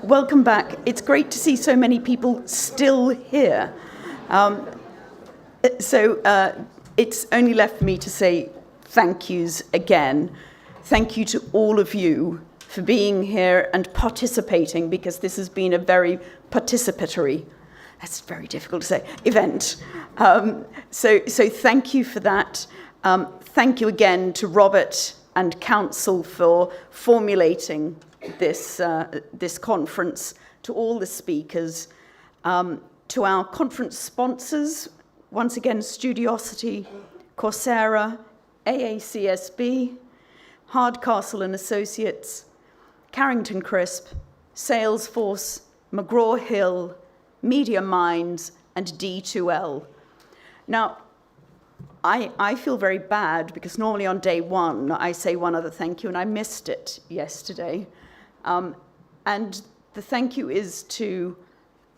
Welcome back. It's great to see so many people still here. It's only left for me to say thank yous again. Thank you to all of you for being here and participating, because this has been a very participatory, that's very difficult to say, event. So thank you for that. Thank you again to Robert and Council for formulating this conference, to all the speakers, to our conference sponsors, once again, Studiosity, Coursera, AACSB, Hardcastle and Associates, Carrington Crisp, Salesforce, McGraw-Hill, Media Minds, and D2L. Now, I feel very bad because normally on day one, I say one other thank you, and I missed it yesterday. And the thank you is to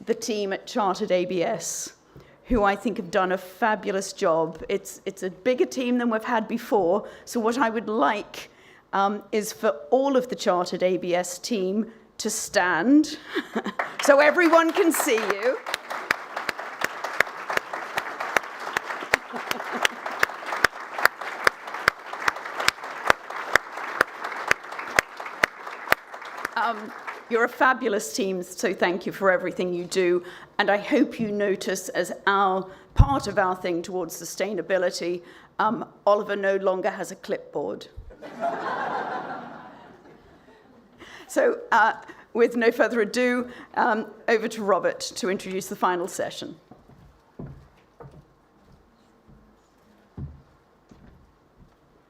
the team at Chartered ABS, who I think have done a fabulous job. It's a bigger team than we've had before, so what I would like is for all of the Chartered ABS team to stand so everyone can see you. You're a fabulous team, so thank you for everything you do. And I hope you notice, as part of our thing towards sustainability, Oliver no longer has a clipboard. So with no further ado, over to Robert to introduce the final session.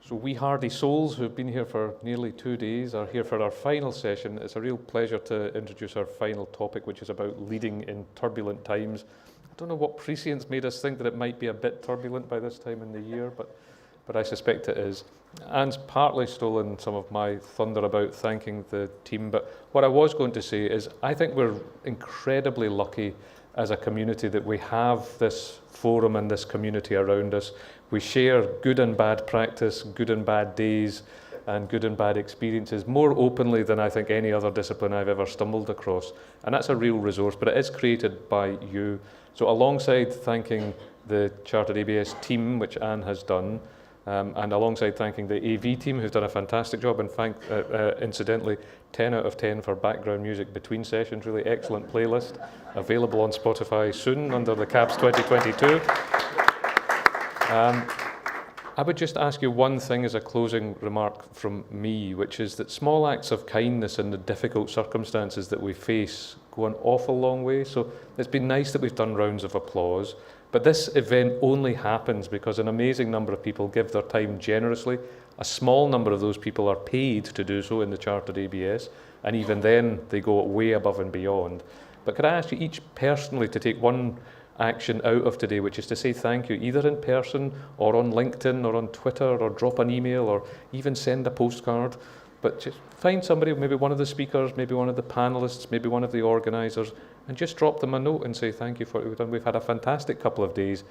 So we hardy souls who've been here for nearly 2 days are here for our final session. It's a real pleasure to introduce our final topic, which is about leading in turbulent times. I don't know what prescience made us think that it might be a bit turbulent by this time in the year, but I suspect it is. Anne's partly stolen some of my thunder about thanking the team, but what I was going to say is I think we're incredibly lucky as a community that we have this forum and this community around us. We share good and bad practice, good and bad days, and good and bad experiences more openly than I think any other discipline I've ever stumbled across. And that's a real resource, but it is created by you. So alongside thanking the Chartered ABS team, which Anne has done, and alongside thanking the AV team, who's done a fantastic job, and incidentally, 10 out of 10 for background music between sessions, really excellent playlist, available on Spotify soon under the CAPS 2022. I would just ask you one thing as a closing remark from me, which is that small acts of kindness in the difficult circumstances that we face go an awful long way. So it's been nice that we've done rounds of applause, but this event only happens because an amazing number of people give their time generously. A small number of those people are paid to do so in the Chartered ABS, and even then they go way above and beyond. But could I ask you each personally to take one action out of today, which is to say thank you, either in person or on LinkedIn or on Twitter, or drop an email or even send a postcard. But just find somebody, maybe one of the speakers, maybe one of the panelists, maybe one of the organisers, and just drop them a note and say thank you for what we've done. We've had a fantastic couple of days,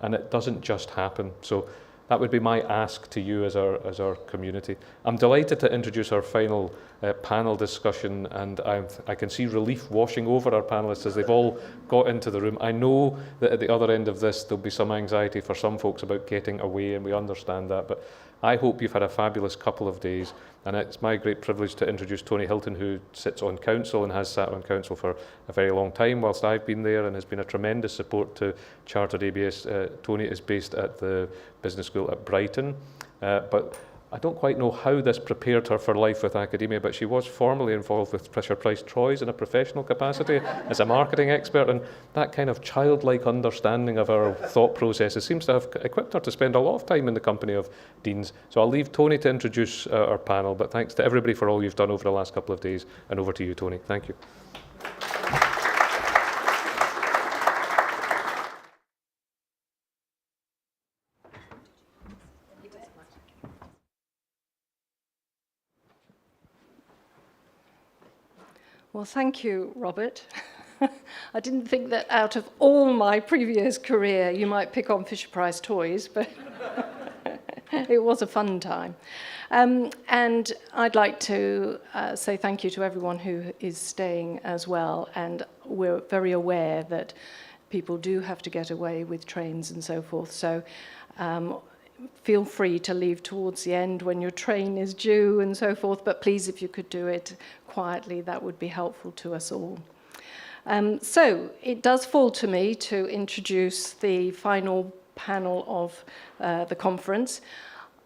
and it doesn't just happen. So that would be my ask to you as our community. I'm delighted to introduce our final panel discussion, and I can see relief washing over our panelists as they've all got into the room. I know that at the other end of this there'll be some anxiety for some folks about getting away, and we understand that, but I hope you've had a fabulous couple of days, and it's my great privilege to introduce Tony Hilton, who sits on council and has sat on council for a very long time whilst I've been there, and has been a tremendous support to Chartered ABS. Tony is based at the Business School at Brighton, but I don't quite know how this prepared her for life with academia, but she was formerly involved with Fisher-Price-Troyes in a professional capacity as a marketing expert, and that kind of childlike understanding of our thought processes seems to have equipped her to spend a lot of time in the company of deans. So I'll leave Tony to introduce our panel, but thanks to everybody for all you've done over the last couple of days, and over to you, Tony. Thank you. Well, thank you, Robert. I didn't think that out of all my previous career you might pick on Fisher-Price Toys, but It was a fun time. And I'd like to say thank you to everyone who is staying as well. And we're very aware that people do have to get away with trains and so forth. So feel free to leave towards the end when your train is due and so forth. But please, if you could do it quietly, that would be helpful to us all. So it does fall to me to introduce the final panel of the conference.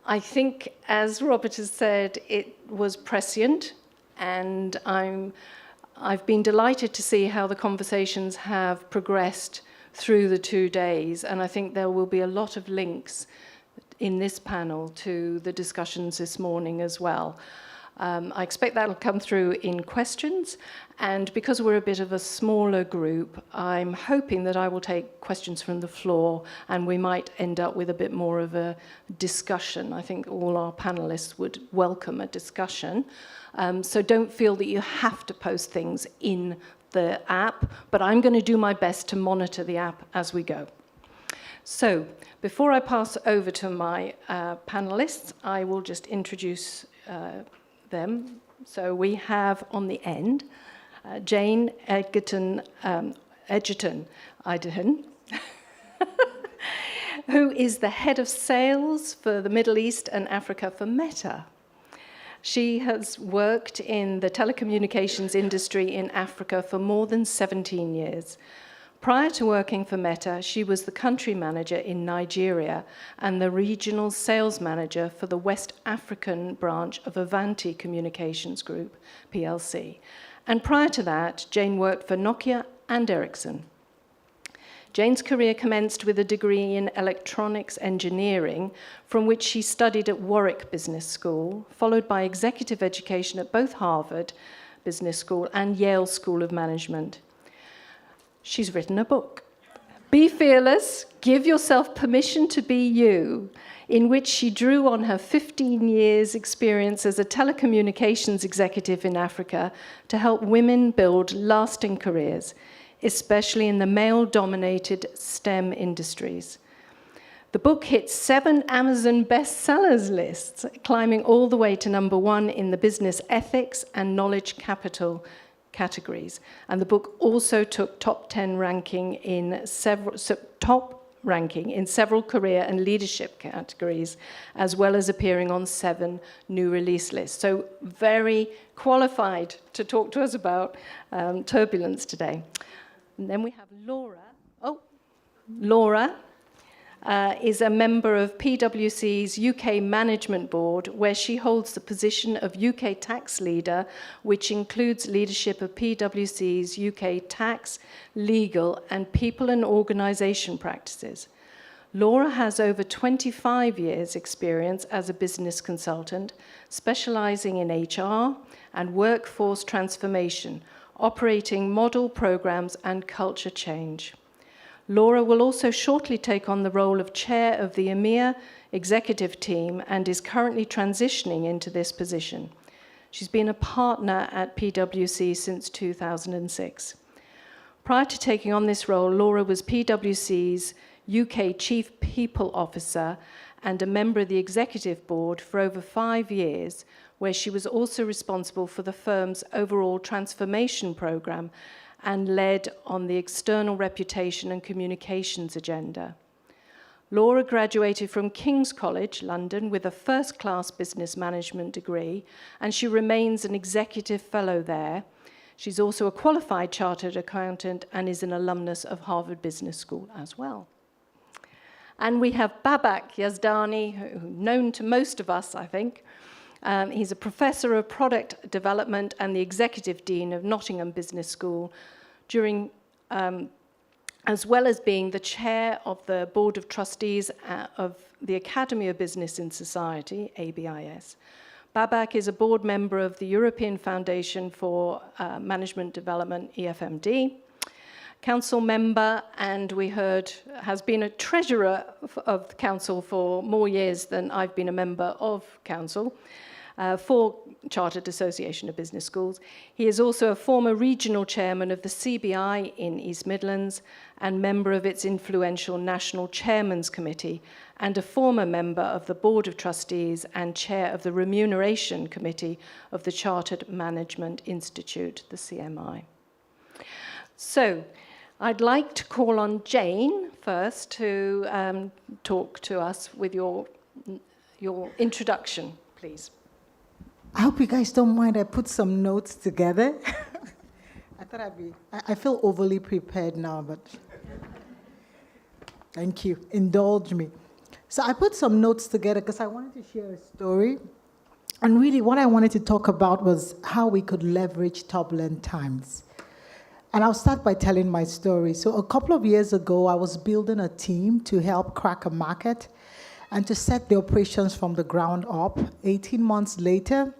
I think, as Robert has said, it was prescient, and I've been delighted to see how the conversations have progressed through the 2 days, and I think there will be a lot of links in this panel to the discussions this morning as well. I expect that'll come through in questions, and because we're a bit of a smaller group, I'm hoping that I will take questions from the floor and we might end up with a bit more of a discussion. I think all our panelists would welcome a discussion. So don't feel that you have to post things in the app, but I'm going to do my best to monitor the app as we go. So before I pass over to my panelists, I will just introduce them. So we have on the end Jane Edgerton Idahan, who is the head of sales for the Middle East and Africa for Meta. She has worked in the telecommunications industry in Africa for more than 17 years. Prior to working for Meta, she was the country manager in Nigeria and the regional sales manager for the West African branch of Avanti Communications Group, PLC. And prior to that, Jane worked for Nokia and Ericsson. Jane's career commenced with a degree in electronics engineering, from which she studied at Warwick Business School, followed by executive education at both Harvard Business School and Yale School of Management. She's written a book, Be Fearless, Give Yourself Permission to Be You, in which she drew on her 15 years' experience as a telecommunications executive in Africa to help women build lasting careers, especially in the male-dominated STEM industries. The book hit 7 Amazon bestsellers lists, climbing all the way to _1 in the business ethics and knowledge capital categories. And the book also took top ranking in several career and leadership categories, as well as appearing on 7 new release lists. So very qualified to talk to us about turbulence today. And then we have Laura. Laura is a member of PwC's UK Management Board, where she holds the position of UK Tax Leader, which includes leadership of PwC's UK tax, legal, and people and organisation practices. Laura has over 25 years' experience as a business consultant, specialising in HR and workforce transformation, operating model programmes and culture change. Laura will also shortly take on the role of chair of the EMEA executive team and is currently transitioning into this position. She's been a partner at PwC since 2006. Prior to taking on this role, Laura was PwC's UK Chief People Officer and a member of the executive board for over 5 years, where she was also responsible for the firm's overall transformation programme and led on the external reputation and communications agenda. Laura graduated from King's College, London, with a first-class business management degree, and she remains an executive fellow there. She's also a qualified chartered accountant and is an alumnus of Harvard Business School as well. And we have Babak Yazdani, known to most of us, I think. He's a professor of product development and the executive dean of Nottingham Business School, as well as being the chair of the board of trustees of the Academy of Business in Society, ABIS. Babak is a board member of the European Foundation for Management Development, EFMD, council member, and we heard has been a treasurer of the council for more years than I've been a member of council. for Chartered Association of Business Schools. He is also a former regional chairman of the CBI in East Midlands and member of its influential National Chairman's Committee, and a former member of the Board of Trustees and chair of the Remuneration Committee of the Chartered Management Institute, the CMI. So, I'd like to call on Jane first to talk to us with your introduction, please. I hope you guys don't mind. I put some notes together. I feel overly prepared now, but thank you. Indulge me. So I put some notes together because I wanted to share a story. And really what I wanted to talk about was how we could leverage turbulent times. And I'll start by telling my story. So a couple of years ago, I was building a team to help crack a market and to set the operations from the ground up. 18 months later,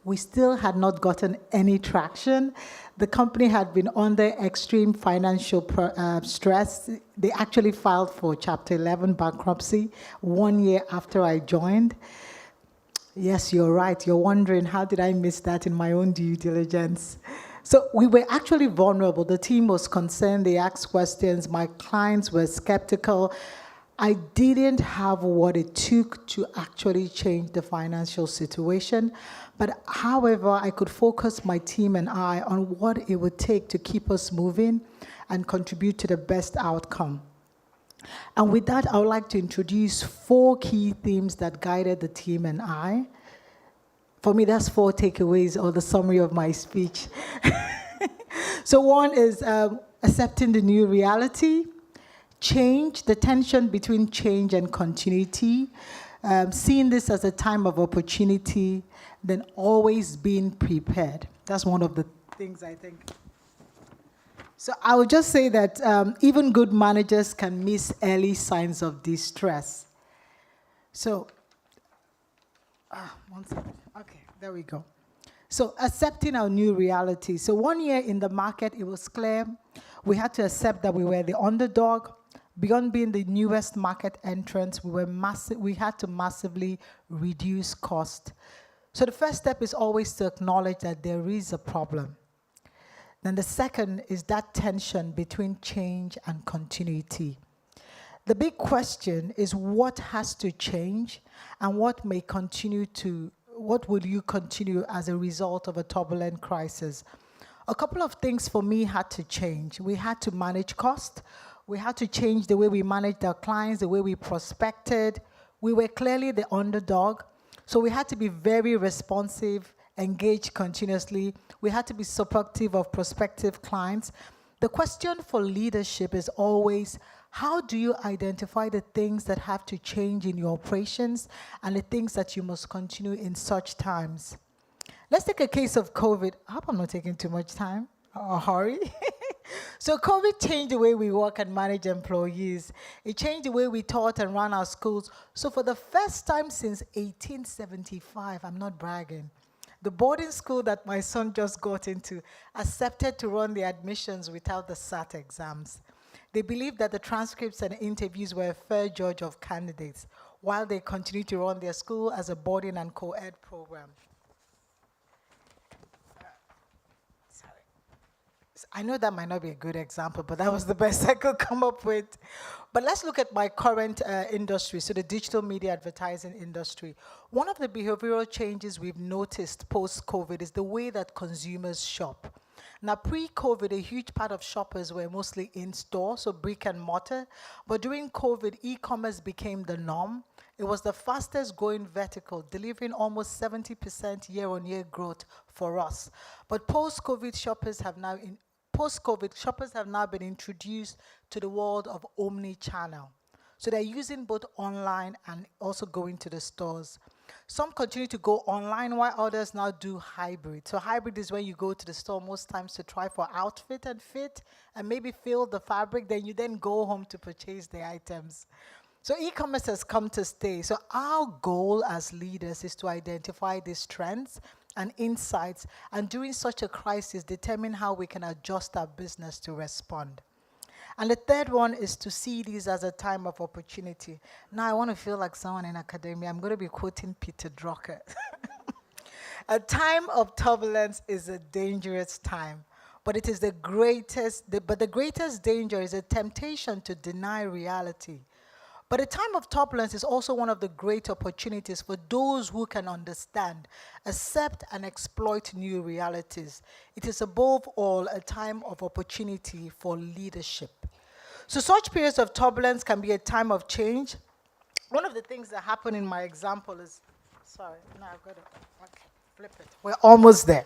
we still had not gotten any traction. The company had been under extreme financial stress. They actually filed for Chapter 11 bankruptcy 1 year after I joined. Yes, you're right. You're wondering, how did I miss that in my own due diligence? So we were actually vulnerable. The team was concerned. They asked questions. My clients were skeptical. I didn't have what it took to actually change the financial situation. But however, I could focus my team and I on what it would take to keep us moving and contribute to the best outcome. And with that, I would like to introduce 4 key themes that guided the team and I. For me, that's 4 takeaways or the summary of my speech. So one is accepting the new reality, change, the tension between change and continuity, seeing this as a time of opportunity, then always being prepared. That's one of the things I think. So I would just say that even good managers can miss early signs of distress. So, one second. Okay, there we go. So accepting our new reality. So 1 year in the market, it was clear we had to accept that we were the underdog. Beyond being the newest market entrant, we had to massively reduce cost. So the first step is always to acknowledge that there is a problem. Then the second is that tension between change and continuity. The big question is what has to change and what will you continue as a result of a turbulent crisis? A couple of things for me had to change. We had to manage cost. We had to change the way we managed our clients, the way we prospected. We were clearly the underdog, so we had to be very responsive, engage continuously. We had to be supportive of prospective clients. The question for leadership is always, how do you identify the things that have to change in your operations and the things that you must continue in such times? Let's take a case of COVID. I hope I'm not taking too much time or hurry. So COVID changed the way we work and manage employees. It changed the way we taught and ran our schools. So for the first time since 1875, I'm not bragging, the boarding school that my son just got into accepted to run the admissions without the SAT exams. They believed that the transcripts and interviews were a fair judge of candidates, while they continued to run their school as a boarding and co-ed program. I know that might not be a good example, but that was the best I could come up with. But let's look at my current industry, so the digital media advertising industry. One of the behavioral changes we've noticed post-COVID is the way that consumers shop. Now, pre-COVID, a huge part of shoppers were mostly in-store, so brick and mortar. But during COVID, e-commerce became the norm. It was the fastest growing vertical, delivering almost 70% year-on-year growth for us. But post-COVID, shoppers have now been introduced to the world of omni-channel. So they're using both online and also going to the stores. Some continue to go online while others now do hybrid. So hybrid is when you go to the store most times to try for outfit and fit and maybe feel the fabric, then you then go home to purchase the items. So e-commerce has come to stay. So our goal as leaders is to identify these trends and insights, and during such a crisis, determine how we can adjust our business to respond. And the third one is to see this as a time of opportunity. Now I want to feel like someone in academia. I'm going to be quoting Peter Drucker. A time of turbulence is a dangerous time, but it is the greatest danger is a temptation to deny reality. But a time of turbulence is also one of the great opportunities for those who can understand, accept, and exploit new realities. It is above all a time of opportunity for leadership. So such periods of turbulence can be a time of change. One of the things that happened in my example is, sorry, no, I've got to, okay, flip it. We're almost there.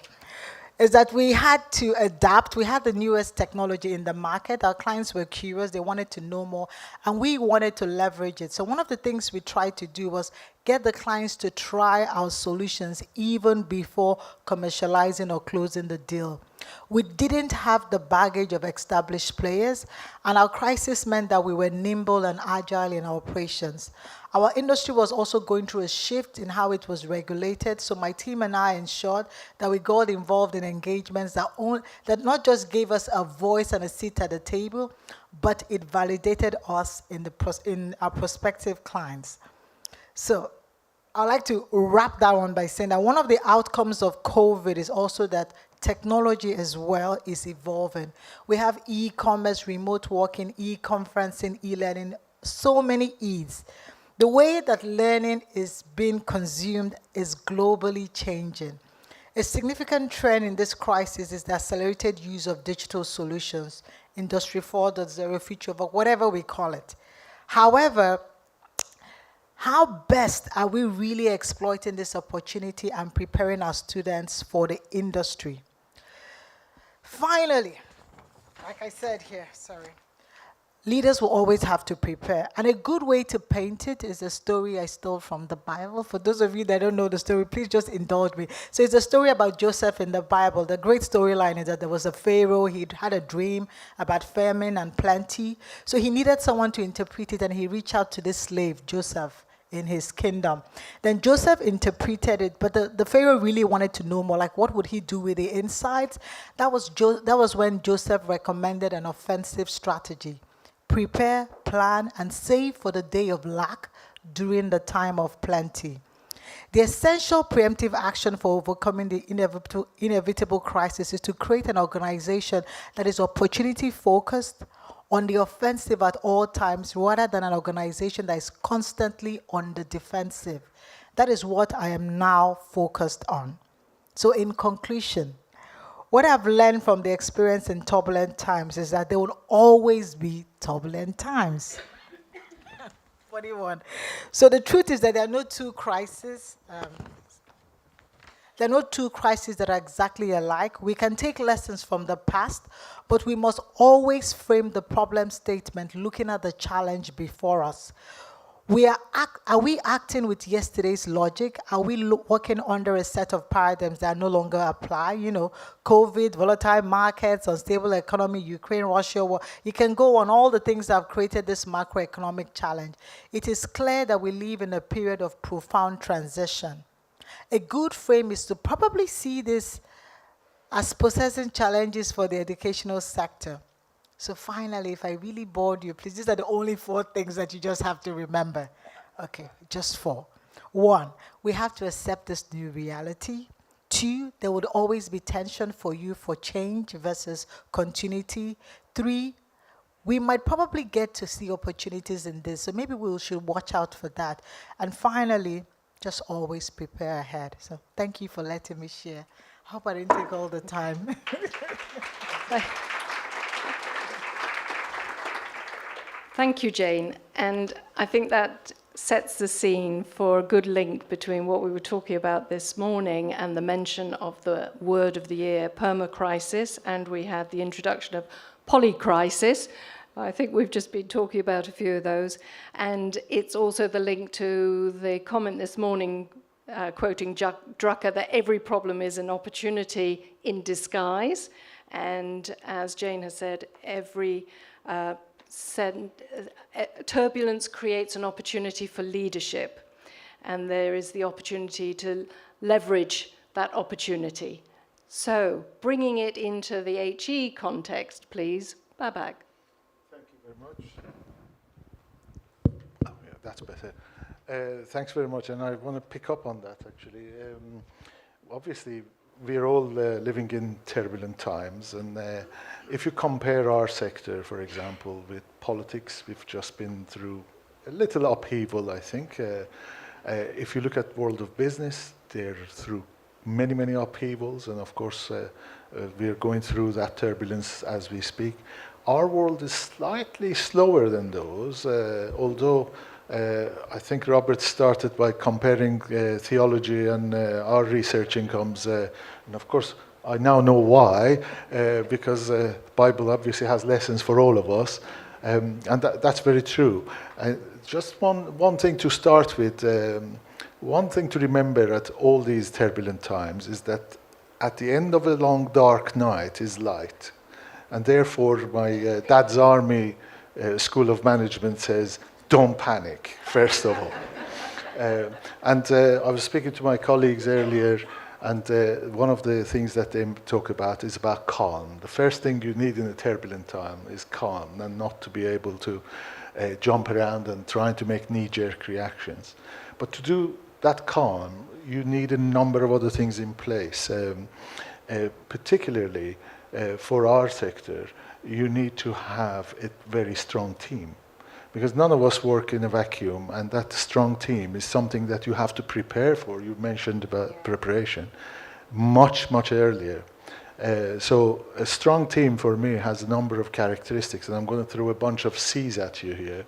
Is that we had to adapt. We had the newest technology in the market. Our clients were curious. They wanted to know more, and we wanted to leverage it. So one of the things we tried to do was get the clients to try our solutions even before commercializing or closing the deal. We didn't have the baggage of established players, and our crisis meant that we were nimble and agile in our operations. Our industry was also going through a shift in how it was regulated, so my team and I ensured that we got involved in engagements that not just gave us a voice and a seat at the table, but it validated us in our prospective clients. So I'd like to wrap that one by saying that one of the outcomes of COVID is also that technology as well is evolving. We have e-commerce, remote working, e-conferencing, e-learning, so many E's. The way that learning is being consumed is globally changing. A significant trend in this crisis is the accelerated use of digital solutions, Industry 4.0, Future of Work, whatever we call it. However, how best are we really exploiting this opportunity and preparing our students for the industry? Finally, like I said here, leaders will always have to prepare. And a good way to paint it is a story I stole from the Bible. For those of you that don't know the story, please just indulge me. So it's a story about Joseph in the Bible. The great storyline is that there was a Pharaoh. He'd had a dream about famine and plenty. So he needed someone to interpret it, and he reached out to this slave, Joseph, in his kingdom. Then Joseph interpreted it, but the Pharaoh really wanted to know more, like what would he do with the insights? That was when Joseph recommended an offensive strategy. Prepare, plan, and save for the day of lack during the time of plenty. The essential preemptive action for overcoming the inevitable crisis is to create an organization that is opportunity-focused, on the offensive at all times, rather than an organization that is constantly on the defensive. That is what I am now focused on. So in conclusion, what I've learned from the experience in turbulent times is that there will always be turbulent times. 41. So the truth is that there are no two crises. There are no two crises that are exactly alike. We can take lessons from the past, but we must always frame the problem statement looking at the challenge before us. Are we acting with yesterday's logic? Are we working under a set of paradigms that no longer apply? You know, COVID, volatile markets, unstable economy, Ukraine, Russia war. You can go on all the things that have created this macroeconomic challenge. It is clear that we live in a period of profound transition. A good frame is to probably see this as possessing challenges for the educational sector. So finally, if I really bored you, please, these are the only 4 things that you just have to remember. Okay, just 4. 1, we have to accept this new reality. 2, there would always be tension for you for change versus continuity. 3, we might probably get to see opportunities in this, so maybe we should watch out for that. And finally, just always prepare ahead. So thank you for letting me share. I hope I didn't take all the time. Thank you, Jane. And I think that sets the scene for a good link between what we were talking about this morning and the mention of the word of the year, permacrisis, and we had the introduction of polycrisis. I think we've just been talking about a few of those. And it's also the link to the comment this morning, quoting Drucker, that every problem is an opportunity in disguise. And as Jane has said, every turbulence creates an opportunity for leadership, and there is the opportunity to leverage that opportunity. So, bringing it into the HE context, please, Babak. Thank you very much. Oh, yeah, that's better. Thanks very much, and I want to pick up on that, actually. obviously, we're all living in turbulent times, and if you compare our sector, for example, with politics, we've just been through a little upheaval, I think. If you look at world of business, they're through many, many upheavals, and of course, we're going through that turbulence as we speak. Our world is slightly slower than those, although I think Robert started by comparing theology and our research incomes, and of course, I now know why, because the Bible obviously has lessons for all of us, and that's very true. Just one thing to start with, one thing to remember at all these turbulent times is that at the end of a long dark night is light. And therefore my dad's army school of management says, don't panic, first of all. I was speaking to my colleagues earlier, and one of the things that they talk about is about calm. The first thing you need in a turbulent time is calm, and not to be able to jump around and trying to make knee-jerk reactions. But to do that calm, you need a number of other things in place. Particularly for our sector, you need to have a very strong team. Because none of us work in a vacuum, and that strong team is something that you have to prepare for. You mentioned about preparation much, much earlier. So a strong team for me has a number of characteristics, and I'm going to throw a bunch of C's at you here.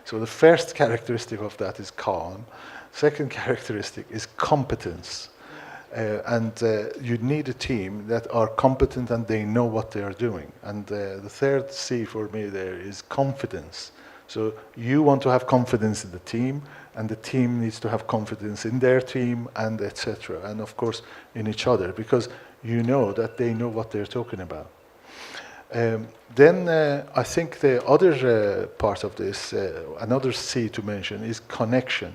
So the first characteristic of that is calm. Second characteristic is competence. You need a team that are competent and they know what they are doing. And the third C for me there is confidence. So you want to have confidence in the team, and the team needs to have confidence in their team, and etc. And of course in each other, because you know that they know what they're talking about. Then I think the other part of this, another C to mention, is connection.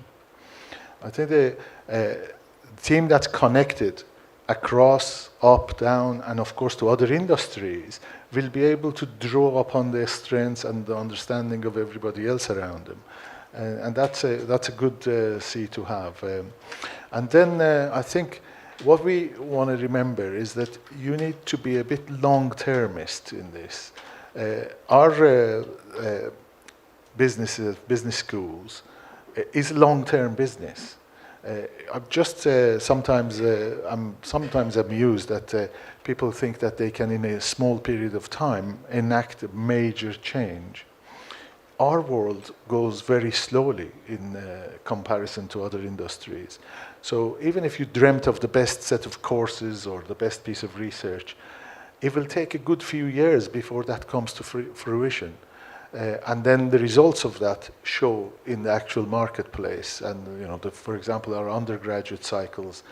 I think the team that's connected across, up, down, and of course to other industries will be able to draw upon their strengths and the understanding of everybody else around them. And that's a good C to have. And then I think what we want to remember is that you need to be a bit long-termist in this. Our business schools is long-term business. I'm just sometimes amused that people think that they can, in a small period of time, enact a major change. Our world goes very slowly in comparison to other industries. So even if you dreamt of the best set of courses or the best piece of research, it will take a good few years before that comes to fruition. And then the results of that show in the actual marketplace. And you know, for example, our undergraduate cycles,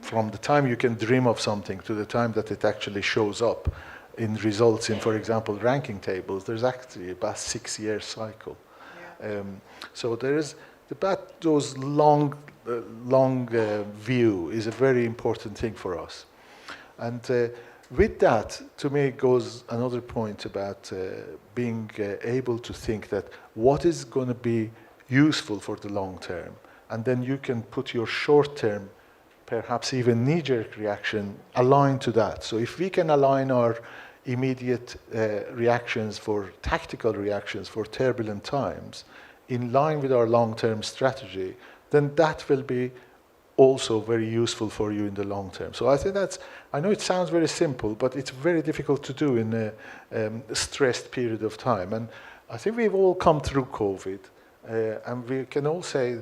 from the time you can dream of something to the time that it actually shows up in results in, for example, ranking tables, there's actually about 6-year cycle. Yeah. So there is about those long view is a very important thing for us. And with that, to me, goes another point about being able to think that what is going to be useful for the long term, and then you can put your short term, perhaps even knee-jerk reaction, align to that. So if we can align our immediate reactions for tactical reactions for turbulent times in line with our long-term strategy, then that will be also very useful for you in the long term. So I think I know it sounds very simple, but it's very difficult to do in a stressed period of time. And I think we've all come through COVID, and we can all say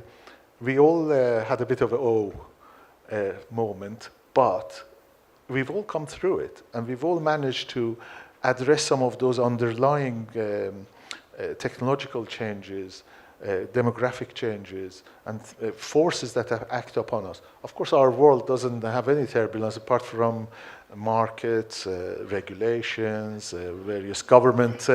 we all had a bit of a moment, but we've all come through it, and we've all managed to address some of those underlying technological changes, demographic changes, and forces that act upon us. Of course, our world doesn't have any turbulence apart from markets, regulations, various government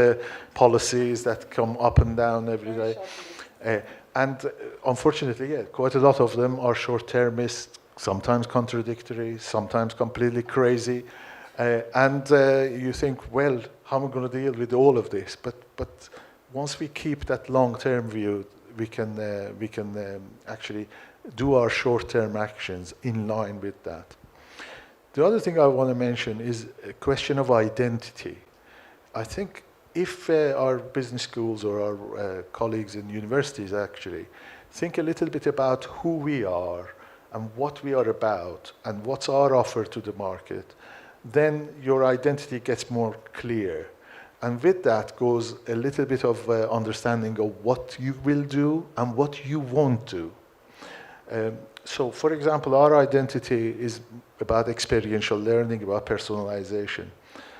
policies that come up and down every day. And unfortunately, yeah, quite a lot of them are short-termist, sometimes contradictory, sometimes completely crazy. And you think, well, how am I going to deal with all of this? But once we keep that long-term view, actually do our short-term actions in line with that. The other thing I want to mention is a question of identity. I think if our business schools or our colleagues in universities actually think a little bit about who we are and what we are about and what's our offer to the market, then your identity gets more clear. And with that goes a little bit of understanding of what you will do and what you won't do. So, for example, our identity is about experiential learning, about personalization.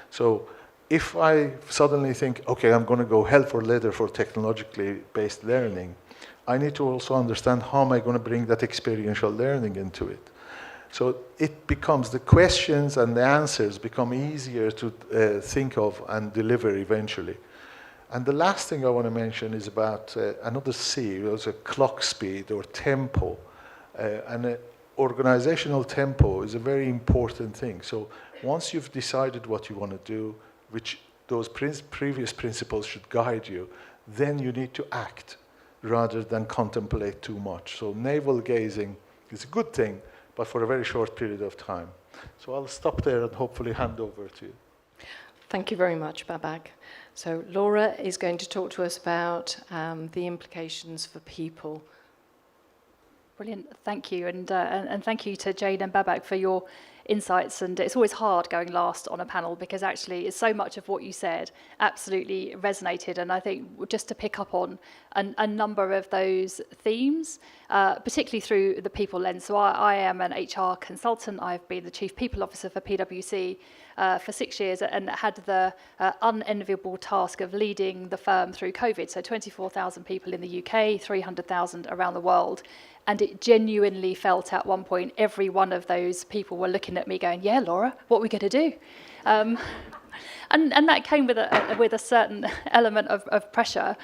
So if I suddenly think, okay, I'm going to go hell for leather for technologically based learning, I need to also understand how am I going to bring that experiential learning into it. So it becomes, the questions and the answers become easier to think of and deliver eventually. And the last thing I want to mention is about another C, it was a clock speed or tempo. And organizational tempo is a very important thing. So once you've decided what you want to do, which those previous principles should guide you, then you need to act rather than contemplate too much. So navel gazing is a good thing, but for a very short period of time. So I'll stop there and hopefully hand over to you. Thank you very much, Babak. So Laura is going to talk to us about the implications for people. Brilliant, thank you, and thank you to Jane and Babak for your insights. And it's always hard going last on a panel because actually it's so much of what you said absolutely resonated. And I think just to pick up on a number of those themes, particularly through the people lens. So I am an HR consultant. I've been the Chief People Officer for PwC for 6 years and had the unenviable task of leading the firm through COVID. So 24,000 people in the UK, 300,000 around the world. And it genuinely felt at one point every one of those people were looking at me going, yeah, Laura, what are we going to do? And that came with a certain element of pressure.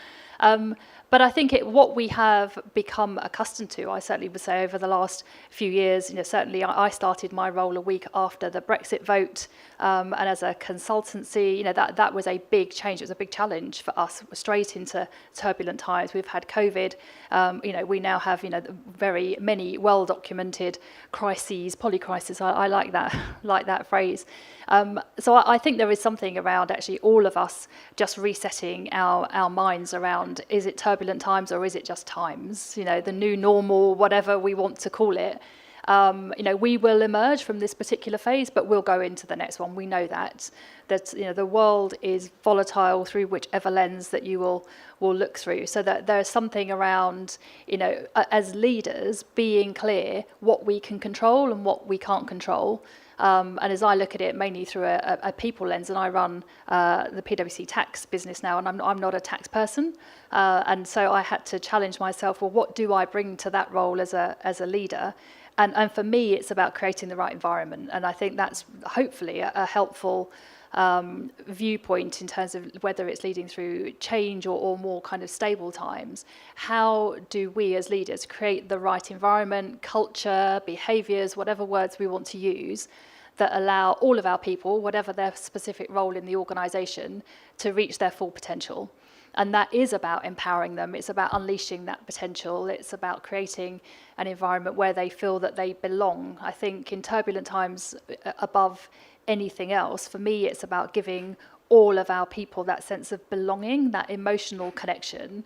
But I think what we have become accustomed to, I certainly would say over the last few years, certainly I started my role a week after the Brexit vote, and as a consultancy, that was a big change. It was a big challenge for us, straight into turbulent times. We've had COVID. We now have very many well-documented crises, polycrisis. I like that phrase. So I think there is something around actually all of us just resetting our minds around, is it turbulent times or is it just times? The new normal, whatever we want to call it. We will emerge from this particular phase, but we'll go into the next one. We know that the world is volatile through whichever lens that you will look through. So that there's something around, as leaders, being clear what we can control and what we can't control. And as I look at it mainly through a people lens, and I run the PwC tax business now, and I'm not a tax person, and so I had to challenge myself. Well, what do I bring to that role as a leader? And for me, it's about creating the right environment, and I think that's hopefully a helpful viewpoint in terms of whether it's leading through change or more kind of stable times. How do we as leaders create the right environment, culture, behaviours, whatever words we want to use, that allow all of our people, whatever their specific role in the organisation, to reach their full potential? And that is about empowering them. It's about unleashing that potential. It's about creating an environment where they feel that they belong. I think in turbulent times, above anything else, for me, it's about giving all of our people that sense of belonging, that emotional connection,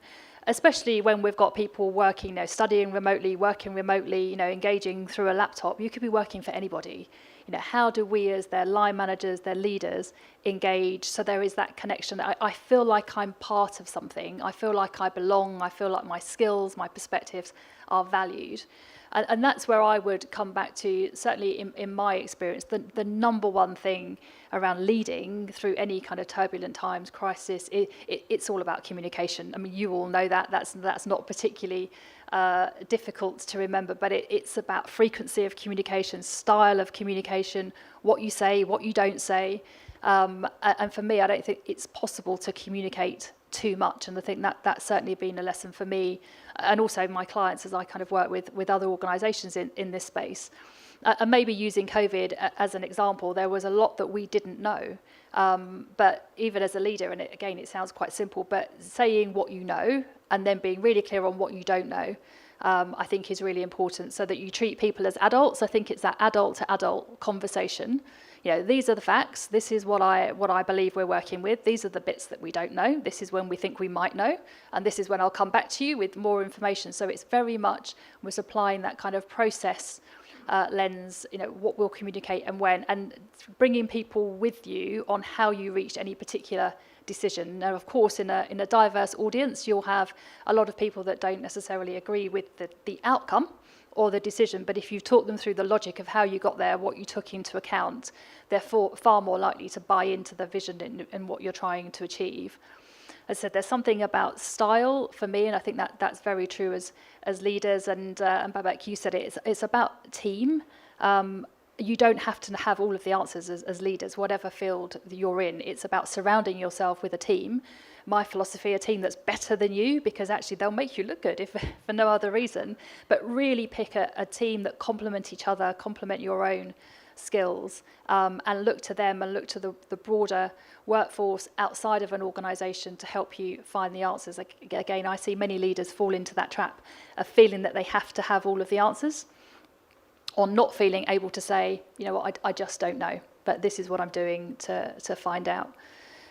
especially when we've got people working, studying remotely, working remotely, engaging through a laptop. You could be working for anybody. How do we as their line managers, their leaders, engage so there is that connection? I feel like I'm part of something. I feel like I belong. I feel like my skills, my perspectives are valued. And that's where I would come back to, certainly in my experience, the number one thing around leading through any kind of turbulent times, crisis, it's all about communication. I mean, you all know that. That's not particularly difficult to remember, but it's about frequency of communication, style of communication, what you say, what you don't say. And for me, I don't think it's possible to communicate too much, and I think that's certainly been a lesson for me and also my clients as I kind of work with other organisations in this space. And maybe using COVID as an example, there was a lot that we didn't know. But even as a leader, and again, it sounds quite simple, but saying what you know and then being really clear on what you don't know, I think is really important, so that you treat people as adults. I think it's that adult to adult conversation. You know, these are the facts. This is what I believe we're working with. These are the bits that we don't know. This is when we think we might know. And this is when I'll come back to you with more information. So it's very much, we're supplying that kind of process lens, you know, what we'll communicate and when, and bringing people with you on how you reached any particular decision. Now, of course, in a diverse audience, you'll have a lot of people that don't necessarily agree with the outcome or the decision, but if you talk them through the logic of how you got there, what you took into account, they're far more likely to buy into the vision and what you're trying to achieve. As I said, there's something about style for me, and I think that's very true as leaders, and Babak, you said it, it's about team. You don't have to have all of the answers as leaders, whatever field you're in. It's about surrounding yourself with a team. My philosophy, a team that's better than you, because actually they'll make you look good if for no other reason, but really pick a team that complement each other, complement your own skills, and look to them and look to the broader workforce outside of an organisation to help you find the answers. Again, I see many leaders fall into that trap of feeling that they have to have all of the answers, or not feeling able to say, you know what, I just don't know, but this is what I'm doing to find out.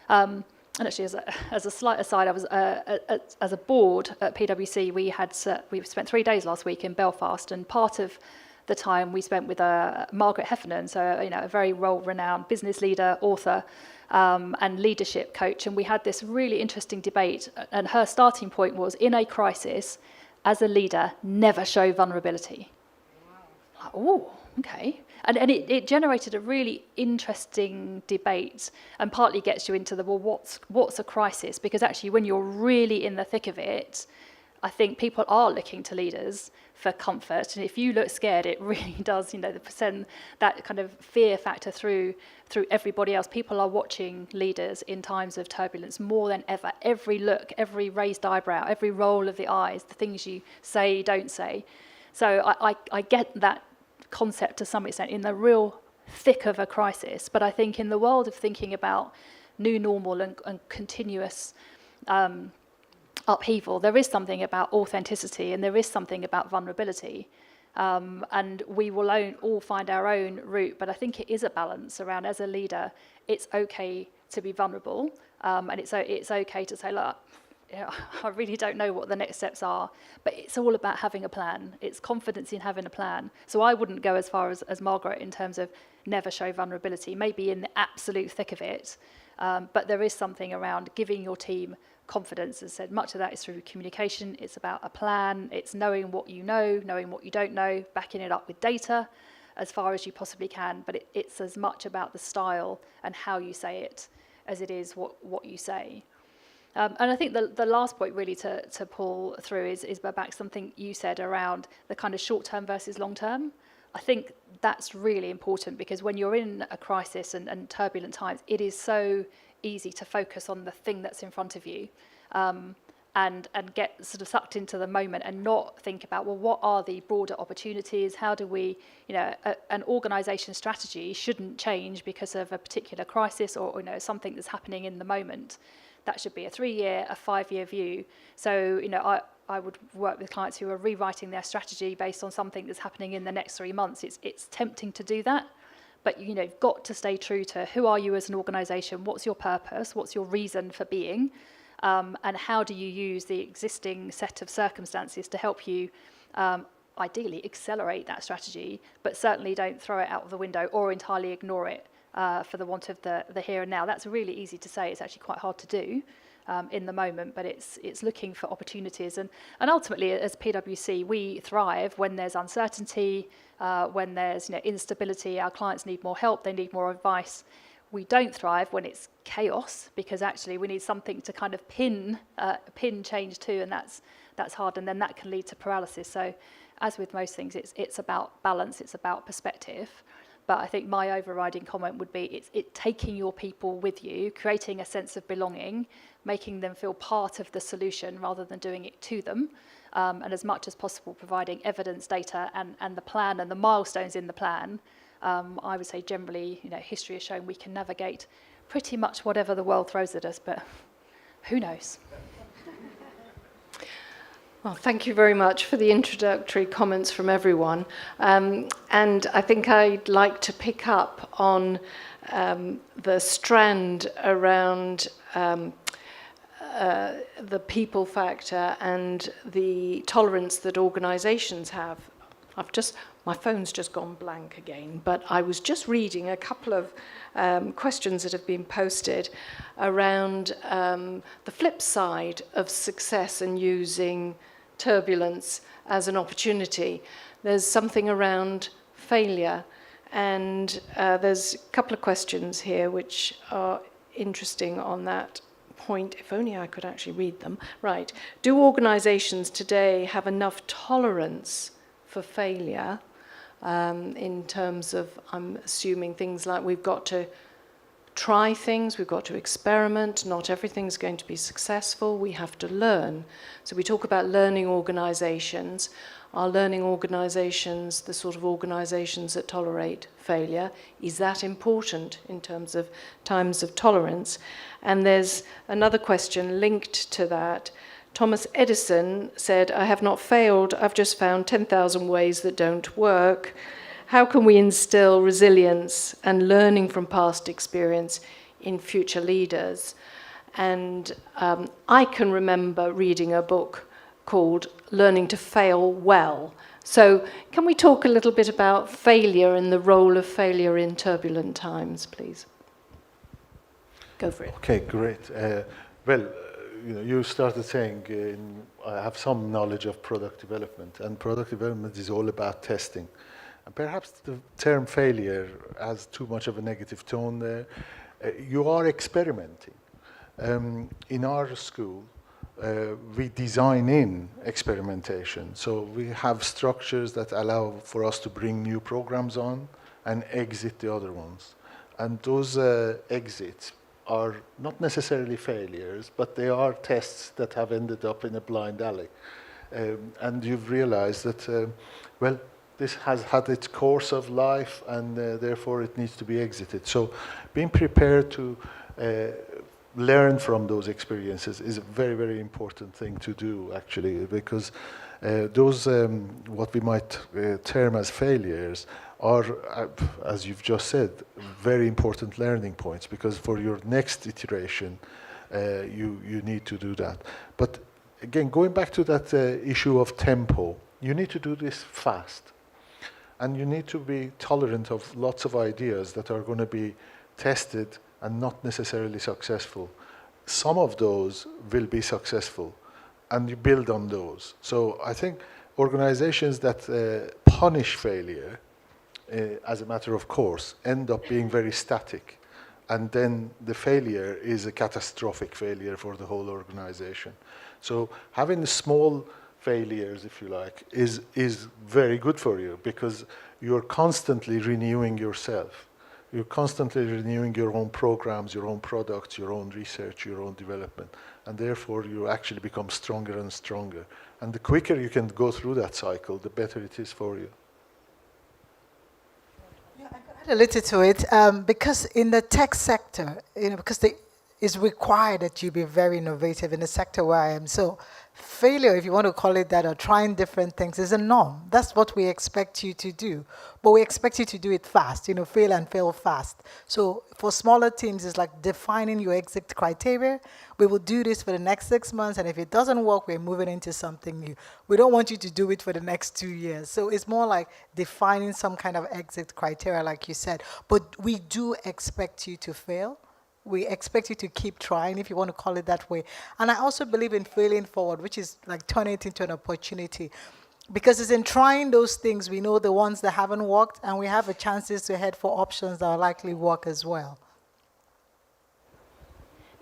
And actually, as a slight aside, I was as a board at PwC. We spent 3 days last week in Belfast, and part of the time we spent with Margaret Heffernan, so a very well-renowned business leader, author, and leadership coach. And we had this really interesting debate. And her starting point was, in a crisis, as a leader, never show vulnerability. Wow. Oh, okay. And it generated a really interesting debate, and partly gets you into what's a crisis? Because actually, when you're really in the thick of it, I think people are looking to leaders for comfort. And if you look scared, it really does, send that kind of fear factor through everybody else. People are watching leaders in times of turbulence more than ever. Every look, every raised eyebrow, every roll of the eyes, the things you say, don't say. So I get that concept to some extent in the real thick of a crisis, but I think in the world of thinking about new normal and continuous upheaval, there is something about authenticity and there is something about vulnerability, and we will all find our own route, but I think it is a balance around, as a leader, it's okay to be vulnerable, and it's okay to say, look, I really don't know what the next steps are, but it's all about having a plan. It's confidence in having a plan. So I wouldn't go as far as Margaret in terms of never show vulnerability, maybe in the absolute thick of it, but there is something around giving your team confidence. As I said, much of that is through communication. It's about a plan. It's knowing what you know, knowing what you don't know, backing it up with data as far as you possibly can, but it's as much about the style and how you say it as it is what you say. And I think the last point really to pull through is back something you said around the kind of short-term versus long-term. I think that's really important, because when you're in a crisis and turbulent times, it is so easy to focus on the thing that's in front of you, and get sort of sucked into the moment and not think about, well, what are the broader opportunities? How do we, an organisation strategy shouldn't change because of a particular crisis or something that's happening in the moment. That should be a 3-year, a 5-year view. So, I would work with clients who are rewriting their strategy based on something that's happening in the next 3 months. It's tempting to do that, but you've got to stay true to who are you as an organisation, what's your purpose, what's your reason for being, and how do you use the existing set of circumstances to help you ideally accelerate that strategy, but certainly don't throw it out of the window or entirely ignore it. For the want of the here and now. That's really easy to say. It's actually quite hard to do in the moment, but it's looking for opportunities. And ultimately, as PwC, we thrive when there's uncertainty, when there's instability. Our clients need more help. They need more advice. We don't thrive when it's chaos, because actually we need something to kind of pin change to, and that's hard, and then that can lead to paralysis. So as with most things, it's about balance. It's about perspective. But I think my overriding comment would be it's taking your people with you, creating a sense of belonging, making them feel part of the solution rather than doing it to them, and as much as possible providing evidence, data, and the plan and the milestones in the plan. I would say generally, history has shown we can navigate pretty much whatever the world throws at us, but who knows? Well, thank you very much for the introductory comments from everyone. And I think I'd like to pick up on the strand around the people factor and the tolerance that organisations have. My phone's just gone blank again, but I was just reading a couple of questions that have been posted around the flip side of success and using turbulence as an opportunity. There's something around failure, and there's a couple of questions here which are interesting on that point. If only I could actually read them. Right. Do organisations today have enough tolerance for failure in terms of, I'm assuming, things like we've got to try things, we've got to experiment, not everything's going to be successful, we have to learn. So we talk about learning organisations. Are learning organisations the sort of organisations that tolerate failure? Is that important in terms of times of tolerance? And there's another question linked to that. Thomas Edison said, I have not failed, I've just found 10,000 ways that don't work. How can we instill resilience and learning from past experience in future leaders? And I can remember reading a book called Learning to Fail Well. So can we talk a little bit about failure and the role of failure in turbulent times, please? Go for it. Okay, great. You started saying I have some knowledge of product development, and product development is all about testing. And perhaps the term failure has too much of a negative tone there. You are experimenting. In our school, we design in experimentation. So we have structures that allow for us to bring new programs on and exit the other ones. And those exits are not necessarily failures, but they are tests that have ended up in a blind alley. And you've realized that, this has had its course of life, and therefore it needs to be exited. So being prepared to learn from those experiences is a very, very important thing to do, actually, because those, what we might term as failures, are, as you've just said, very important learning points, because for your next iteration, you need to do that. But again, going back to that issue of tempo, you need to do this fast. And you need to be tolerant of lots of ideas that are going to be tested and not necessarily successful. Some of those will be successful, and you build on those. So I think organizations that punish failure as a matter of course end up being very static. And then the failure is a catastrophic failure for the whole organization. So having small failures, if you like, is very good for you, because you're constantly renewing yourself. You're constantly renewing your own programs, your own products, your own research, your own development. And therefore, you actually become stronger and stronger. And the quicker you can go through that cycle, the better it is for you. Yeah, I could add a little to it, because in the tech sector, because it's required that you be very innovative in the sector where I am. So failure, if you want to call it that, or trying different things, is a norm. That's what we expect you to do. But we expect you to do it fast, fail and fail fast. So for smaller teams, it's like defining your exit criteria. We will do this for the next 6 months, and if it doesn't work, we're moving into something new. We don't want you to do it for the next 2 years. So it's more like defining some kind of exit criteria, like you said. But we do expect you to fail. We expect you to keep trying, if you want to call it that way. And I also believe in failing forward, which is like turning it into an opportunity. Because it's in trying those things, we know the ones that haven't worked, and we have a chances to head for options that will likely work as well.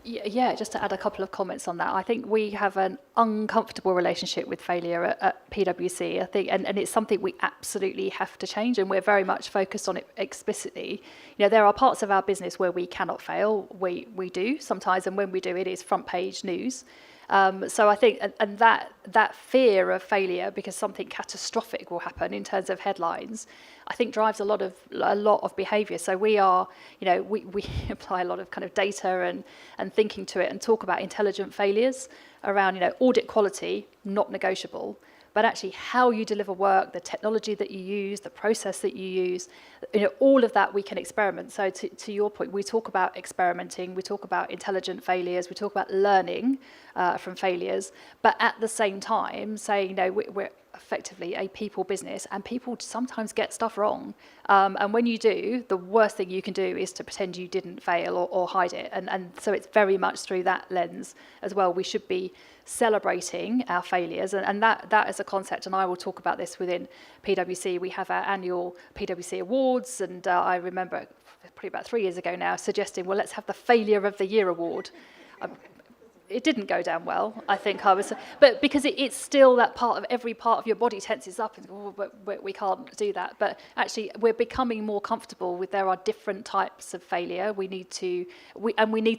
Yeah, just to add a couple of comments on that. I think we have an uncomfortable relationship with failure at PwC, I think, and it's something we absolutely have to change, and we're very much focused on it explicitly. There are parts of our business where we cannot fail. We do sometimes, and when we do, it is front page news. So I think, and that fear of failure because something catastrophic will happen in terms of headlines, I think drives a lot of behaviour. So we apply a lot of kind of data and thinking to it and talk about intelligent failures around, audit quality, not negotiable. But actually how you deliver work, the technology that you use, the process that you use, all of that we can experiment. So to your point, we talk about experimenting, we talk about intelligent failures, we talk about learning from failures, but at the same time saying, we're effectively a people business and people sometimes get stuff wrong. And when you do, the worst thing you can do is to pretend you didn't fail or hide it. And so it's very much through that lens as well. We should be celebrating our failures, and that is a concept, and I will talk about this within PwC. We have our annual PwC Awards, and I remember probably about 3 years ago now suggesting, well, let's have the Failure of the Year Award. It didn't go down well, I think but because it's still that every part of your body tenses up and but we can't do that. But actually we're becoming more comfortable with there are different types of failure. We need to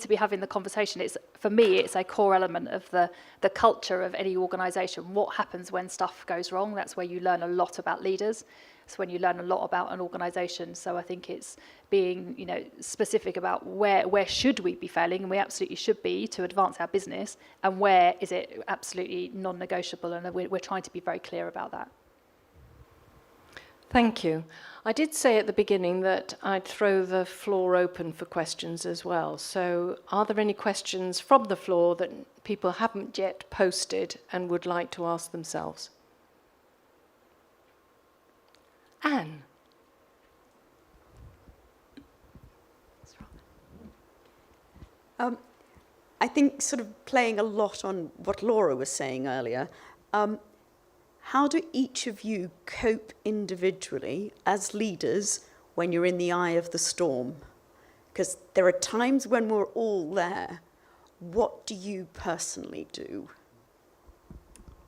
be having the conversation. For me, it's a core element of the culture of any organisation. What happens when stuff goes wrong? That's where you learn a lot about leaders. It's when you learn a lot about an organisation. So I think it's being, specific about where should we be failing, and we absolutely should be to advance our business, and where is it absolutely non-negotiable, and we're trying to be very clear about that. Thank you. I did say at the beginning that I'd throw the floor open for questions as well. So are there any questions from the floor that people haven't yet posted and would like to ask themselves? Anne. I think sort of playing a lot on what Laura was saying earlier, how do each of you cope individually as leaders when you're in the eye of the storm? Because there are times when we're all there. What do you personally do?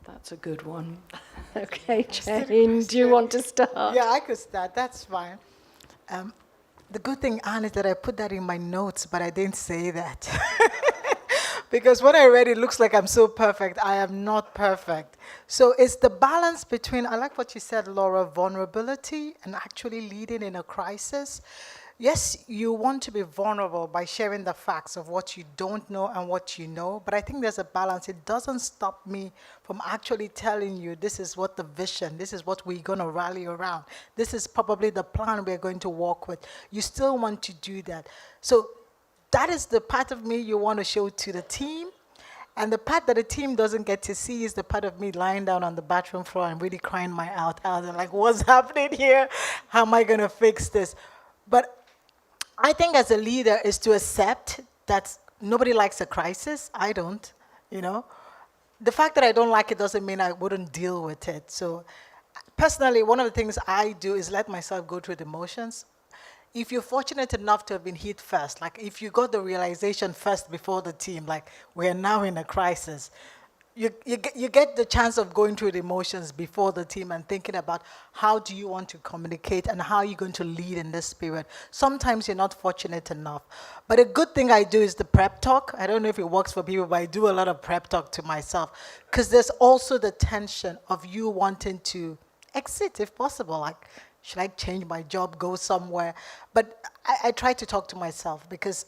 That's a good one. Okay, Jane, do you want to start? Yeah, I could start. That's fine. The good thing, Anne, is that I put that in my notes, but I didn't say that. Because when I read it, looks like I'm so perfect. I am not perfect. So it's the balance between, I like what you said, Laura, vulnerability and actually leading in a crisis. Yes, you want to be vulnerable by sharing the facts of what you don't know and what you know, but I think there's a balance. It doesn't stop me from actually telling you this is what the vision, this is what we're going to rally around. This is probably the plan we're going to work with. You still want to do that. So that is the part of me you want to show to the team. And the part that the team doesn't get to see is the part of me lying down on the bathroom floor and really crying my out and like, what's happening here? How am I going to fix this? But I think as a leader is to accept that nobody likes a crisis. I don't, The fact that I don't like it doesn't mean I wouldn't deal with it. So personally, one of the things I do is let myself go through the motions. If you're fortunate enough to have been hit first, like if you got the realization first before the team, like we're now in a crisis, you get the chance of going through the emotions before the team and thinking about how do you want to communicate and how you're going to lead in this period. Sometimes you're not fortunate enough. But a good thing I do is the prep talk. I don't know if it works for people, but I do a lot of prep talk to myself because there's also the tension of you wanting to exit if possible. Like, should I change my job, go somewhere? But I try to talk to myself because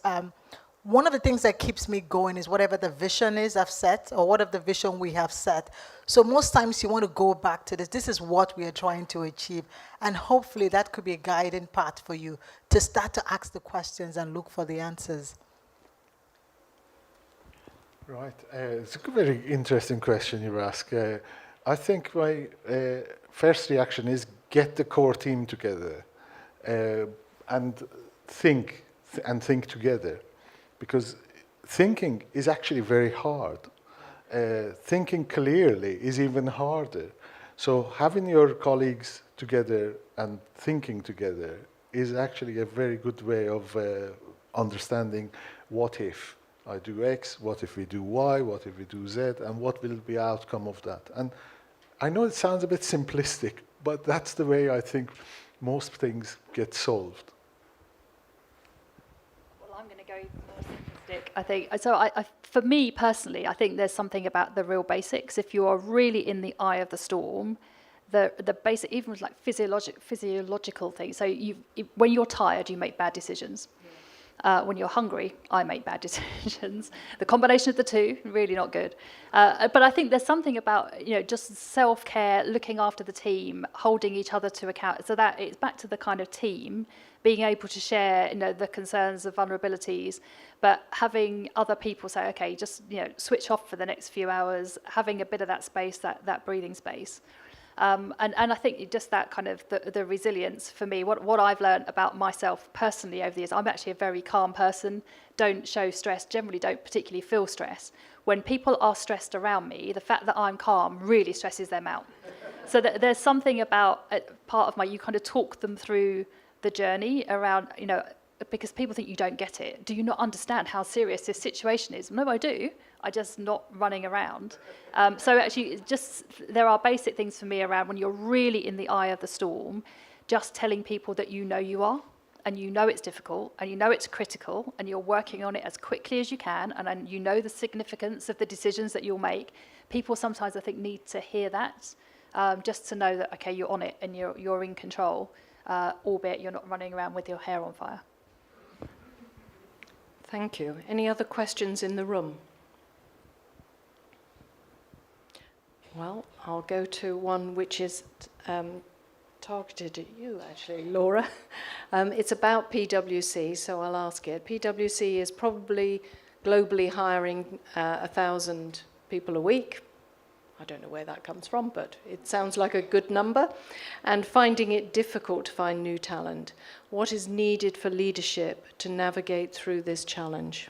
one of the things that keeps me going is whatever the vision is I've set or whatever the vision we have set. So most times you want to go back to this. This is what we are trying to achieve. And hopefully that could be a guiding path for you to start to ask the questions and look for the answers. Right. It's a very interesting question you ask. I think my first reaction is get the core team together and think together. Because thinking is actually very hard. Thinking clearly is even harder. So having your colleagues together and thinking together is actually a very good way of understanding what if I do X, what if we do Y, what if we do Z, and what will be the outcome of that. And I know it sounds a bit simplistic, but that's the way I think most things get solved. Well, I'm going to go more simple. Fantastic. I think so. For me personally, I think there's something about the real basics. If you are really in the eye of the storm, the basic, even with like physiological things. So when you're tired, you make bad decisions. When you're hungry, I make bad decisions. The combination of the two, really not good. But I think there's something about, just self-care, looking after the team, holding each other to account. So that it's back to the kind of team, being able to share, the concerns, the vulnerabilities, but having other people say, okay, just, switch off for the next few hours, having a bit of that space, that breathing space. And I think just that kind of the resilience for me, what I've learned about myself personally over the years, I'm actually a very calm person, don't show stress, generally don't particularly feel stress. When people are stressed around me, the fact that I'm calm really stresses them out. So there's something about part of you kind of talk them through the journey around, because people think you don't get it. Do you not understand how serious this situation is? No, I do. I just not running around. So actually, there are basic things for me around when you're really in the eye of the storm, just telling people that you are, and it's difficult, and it's critical, and you're working on it as quickly as you can, and the significance of the decisions that you'll make. People sometimes, I think, need to hear that, just to know that, okay, you're on it and you're in control, albeit you're not running around with your hair on fire. Thank you. Any other questions in the room? Well, I'll go to one which is targeted at you, actually, Laura. It's about PwC, so I'll ask it. PwC is probably globally hiring 1,000 people a week. I don't know where that comes from, but it sounds like a good number. And finding it difficult to find new talent. What is needed for leadership to navigate through this challenge?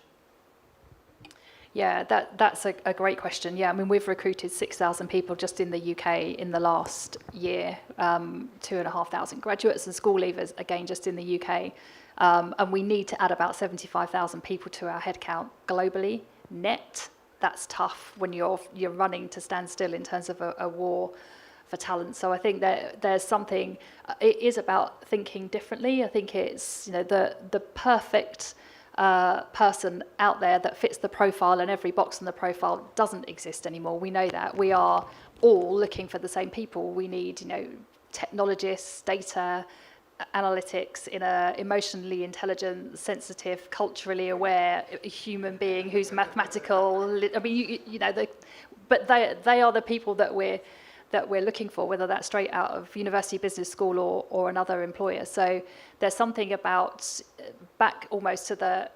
Yeah, that's a great question. Yeah, I mean, we've recruited 6,000 people just in the UK in the last year, 2,500 graduates and school leavers, again, just in the UK. And we need to add about 75,000 people to our headcount globally, net. That's tough when you're running to stand still in terms of a war for talent. So I think that there's something, it is about thinking differently. I think it's, the perfect person out there that fits the profile, and every box in the profile doesn't exist anymore. We know that. We are all looking for the same people. We need, technologists, data, analytics, in a emotionally intelligent, sensitive, culturally aware human being who's mathematical. I mean, but they are the people that we're looking for, whether that's straight out of university, business school, or another employer. So there's something about back almost to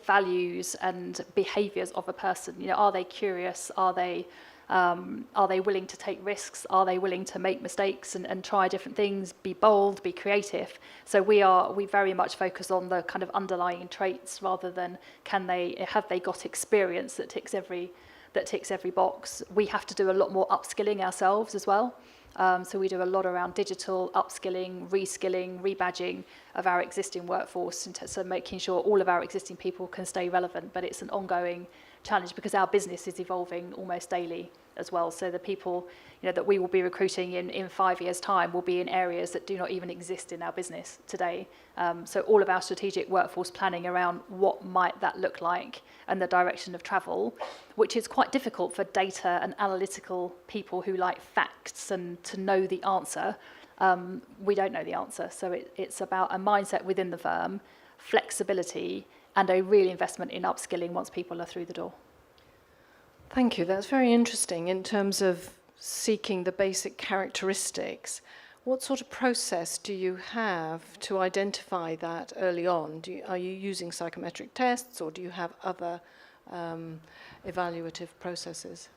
values and behaviours of a person. Are they curious? Are they willing to take risks? Are they willing to make mistakes and try different things? Be bold, be creative. So we very much focus on the kind of underlying traits rather than have they got experience that ticks every box. We have to do a lot more upskilling ourselves as well. So we do a lot around digital upskilling, reskilling, rebadging of our existing workforce, so making sure all of our existing people can stay relevant. But it's an ongoing challenge because our business is evolving almost daily as well. So the people that we will be recruiting in 5 years' time will be in areas that do not even exist in our business today. So all of our strategic workforce planning around what might that look like and the direction of travel, which is quite difficult for data and analytical people who like facts and to know the answer. We don't know the answer. So it's about a mindset within the firm, flexibility, and a real investment in upskilling once people are through the door. Thank you. That's very interesting in terms of seeking the basic characteristics. What sort of process do you have to identify that early on? Are you using psychometric tests, or do you have other evaluative processes?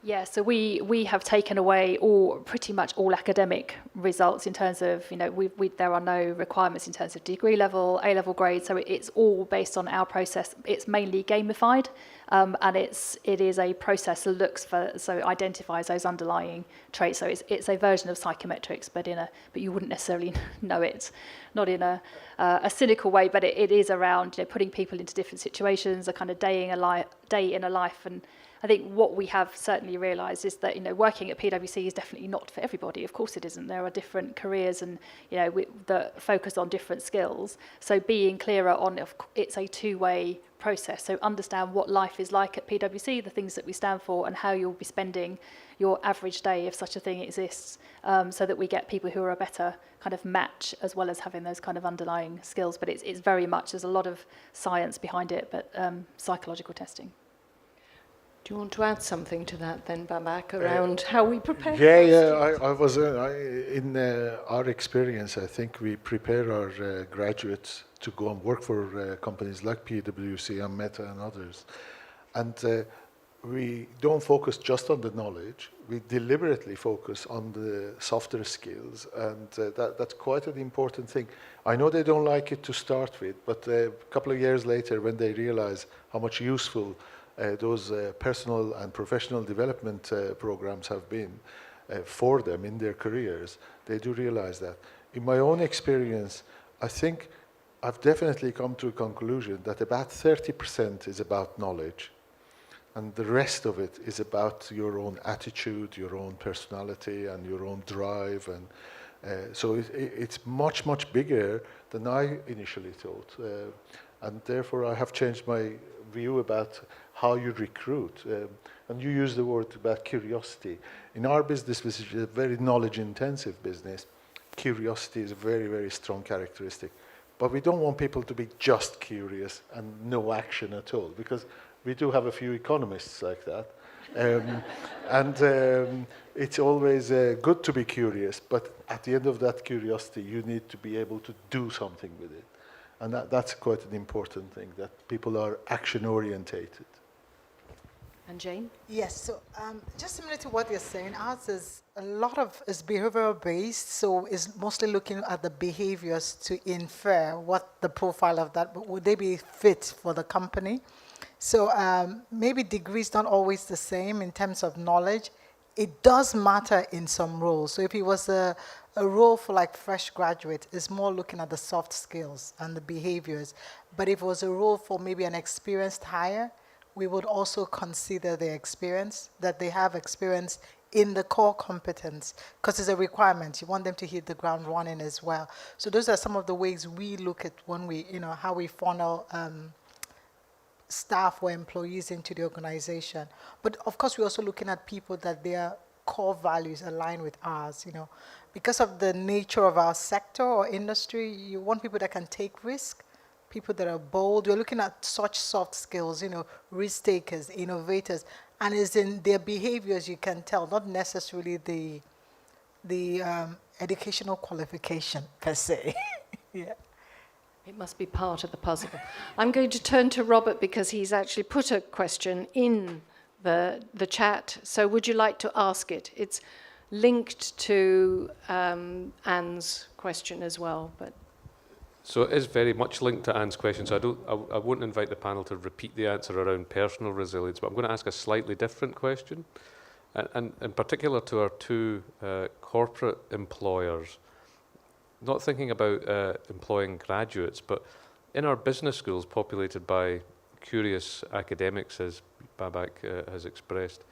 Yeah, so we have taken away pretty much all academic results in terms of, there are no requirements in terms of degree level, A-level grade, so it's all based on our process. It's mainly gamified, and it is a process that identifies those underlying traits. So it's a version of psychometrics, but you wouldn't necessarily know it, not in a cynical way, but it is around putting people into different situations, a kind of day in a life. And I think what we have certainly realised is that working at PwC is definitely not for everybody. Of course it isn't. There are different careers and that focus on different skills. So being clearer on it's a two-way process. So understand what life is like at PwC, the things that we stand for, and how you'll be spending your average day, if such a thing exists, so that we get people who are a better kind of match, as well as having those kind of underlying skills. But it's very much, there's a lot of science behind it, but psychological testing. Do you want to add something to that then, Babak, around how we prepare? I was in our experience. I think we prepare our graduates to go and work for companies like PwC and Meta and others, and we don't focus just on the knowledge. We deliberately focus on the softer skills, and that's quite an important thing. I know they don't like it to start with, but a couple of years later, when they realize how much useful those personal and professional development programs have been for them in their careers, they do realize that. In my own experience, I think I've definitely come to a conclusion that about 30% is about knowledge, and the rest of it is about your own attitude, your own personality, and your own drive. And so it's much, much bigger than I initially thought. And therefore, I have changed my view about how you recruit. And you use the word about curiosity. In our business, which is a very knowledge-intensive business, curiosity is a very, very strong characteristic. But we don't want people to be just curious and no action at all, because we do have a few economists like that. It's always good to be curious, but at the end of that curiosity, you need to be able to do something with it. And that's quite an important thing, that people are action-orientated. And Jane? Yes, so just similar to what you're saying, ours is a lot of is behavioral based, so it's mostly looking at the behaviors to infer what the profile of that, but would they be fit for the company? So maybe degrees not always the same in terms of knowledge. It does matter in some roles. So if it was a role for like fresh graduate, it's more looking at the soft skills and the behaviors. But if it was a role for maybe an experienced hire, we would also consider their experience, that they have experience in the core competence, because it's a requirement. You want them to hit the ground running as well. So those are some of the ways we look at when we, how we funnel staff or employees into the organization. But of course, we're also looking at people that their core values align with ours, Because of the nature of our sector or industry, you want people that can take risk, people that are bold. We're looking at such soft skills, risk takers, innovators, and it's in their behaviors you can tell, not necessarily the educational qualification per se. Yeah. It must be part of the puzzle. I'm going to turn to Robert because he's actually put a question in the chat. So would you like to ask it? It's linked to Anne's question as well. But so it is very much linked to Anne's question. So I won't invite the panel to repeat the answer around personal resilience, but I'm going to ask a slightly different question, and in particular to our two corporate employers. Not thinking about employing graduates, but in our business schools populated by curious academics, as Babak has expressed,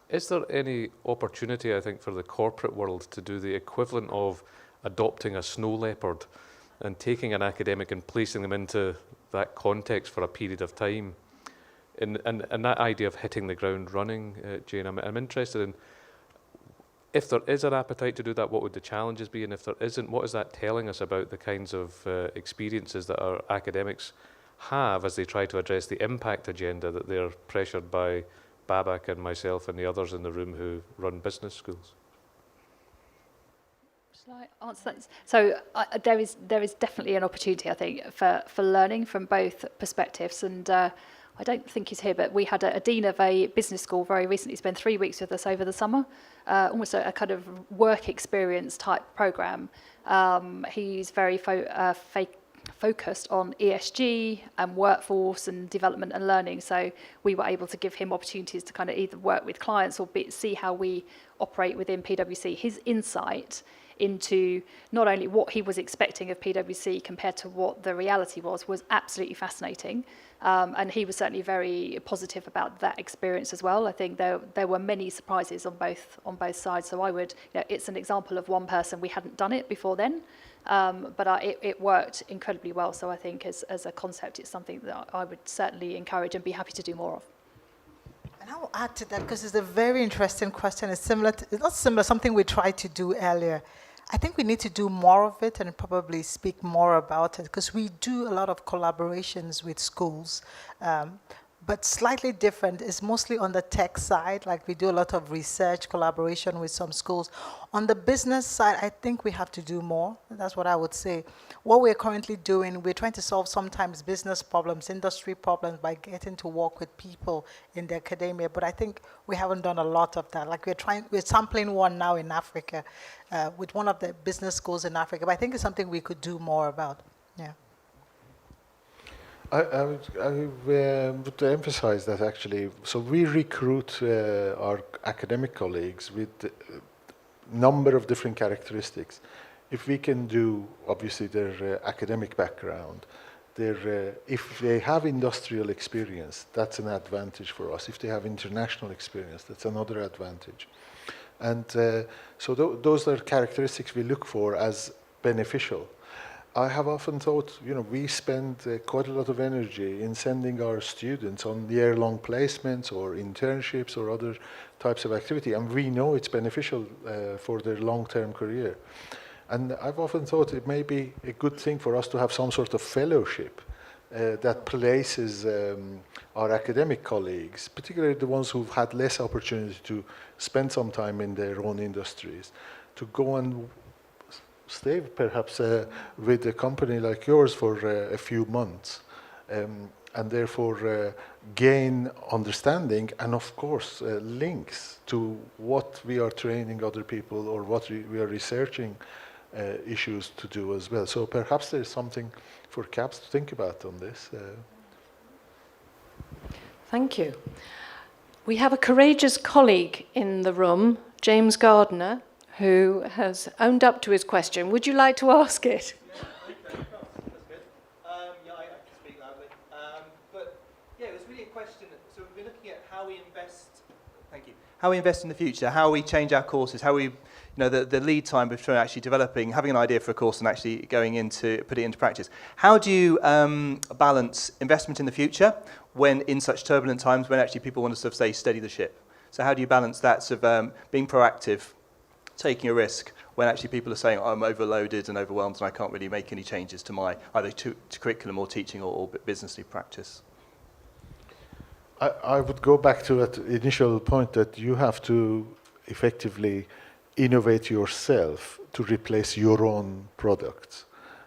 is there any opportunity, I think, for the corporate world to do the equivalent of adopting a snow leopard and taking an academic and placing them into that context for a period of time? And that idea of hitting the ground running, Jane, I'm interested in, if there is an appetite to do that, what would the challenges be? And if there isn't, what is that telling us about the kinds of experiences that our academics have as they try to address the impact agenda that they're pressured by Babak and myself and the others in the room who run business schools? Shall I answer that? So there is definitely an opportunity, I think, for learning from both perspectives. And I don't think he's here, but we had a dean of a business school very recently spend 3 weeks with us over the summer, almost a kind of work experience type program. He's very focused on ESG and workforce and development and learning. So we were able to give him opportunities to kind of either work with clients or see how we operate within PwC. His insight into not only what he was expecting of PwC compared to what the reality was absolutely fascinating. And he was certainly very positive about that experience as well. I think there were many surprises on both sides. So I would, it's an example of one person, we hadn't done it before then. But it worked incredibly well. So I think as a concept, it's something that I would certainly encourage and be happy to do more of. And I will add to that because it's a very interesting question. It's similar, it's not similar, something we tried to do earlier. I think we need to do more of it and probably speak more about it because we do a lot of collaborations with schools. But slightly different is mostly on the tech side, like we do a lot of research collaboration with some schools. On the business side, I think we have to do more. That's what I would say. What we're currently doing, we're trying to solve sometimes business problems, industry problems by getting to work with people in the academia, but I think we haven't done a lot of that. Like we're sampling one now in Africa with one of the business schools in Africa, but I think it's something we could do more about. Yeah. I would emphasize that actually. So we recruit our academic colleagues with a number of different characteristics. If we can do, obviously, their academic background, if they have industrial experience, that's an advantage for us. If they have international experience, that's another advantage. And so those are characteristics we look for as beneficial. I have often thought, we spend quite a lot of energy in sending our students on year-long placements or internships or other types of activity, and we know it's beneficial for their long-term career. And I've often thought it may be a good thing for us to have some sort of fellowship that places our academic colleagues, particularly the ones who've had less opportunity to spend some time in their own industries, to go and stay perhaps with a company like yours for a few months and therefore gain understanding and of course links to what we are training other people or what we are researching issues to do as well. So perhaps there's something for CAPS to think about on this. Thank you. We have a courageous colleague in the room, James Gardner, who has owned up to his question. Would you like to ask it? Yeah, okay, that's good. I can speak loudly. But yeah, it was really a question. So we've been looking at how we invest. Thank you. How we invest in the future, how we change our courses, how we, the lead time between actually developing, having an idea for a course and actually going into putting it into practice. How do you balance investment in the future when in such turbulent times when actually people want to sort of say steady the ship? So how do you balance that sort of being proactive, taking a risk when actually people are saying, I'm overloaded and overwhelmed and I can't really make any changes to my either to curriculum or teaching or businessly practice? I would go back to that initial point that you have to effectively innovate yourself to replace your own products.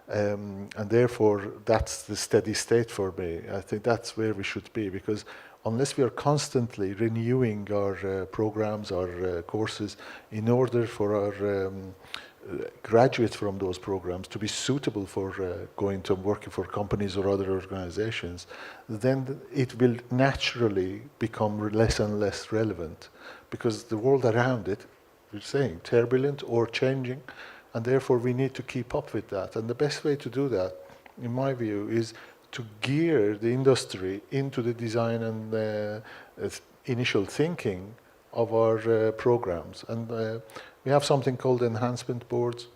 And therefore, that's the steady state for me. I think that's where we should be, because unless we are constantly renewing our programs, our courses, in order for our graduates from those programs to be suitable for going to working for companies or other organizations, then it will naturally become less and less relevant, because the world around it, we're saying, turbulent or changing, and therefore we need to keep up with that. And the best way to do that, in my view, is to gear the industry into the design and initial thinking of our programs. And we have something called enhancement boards.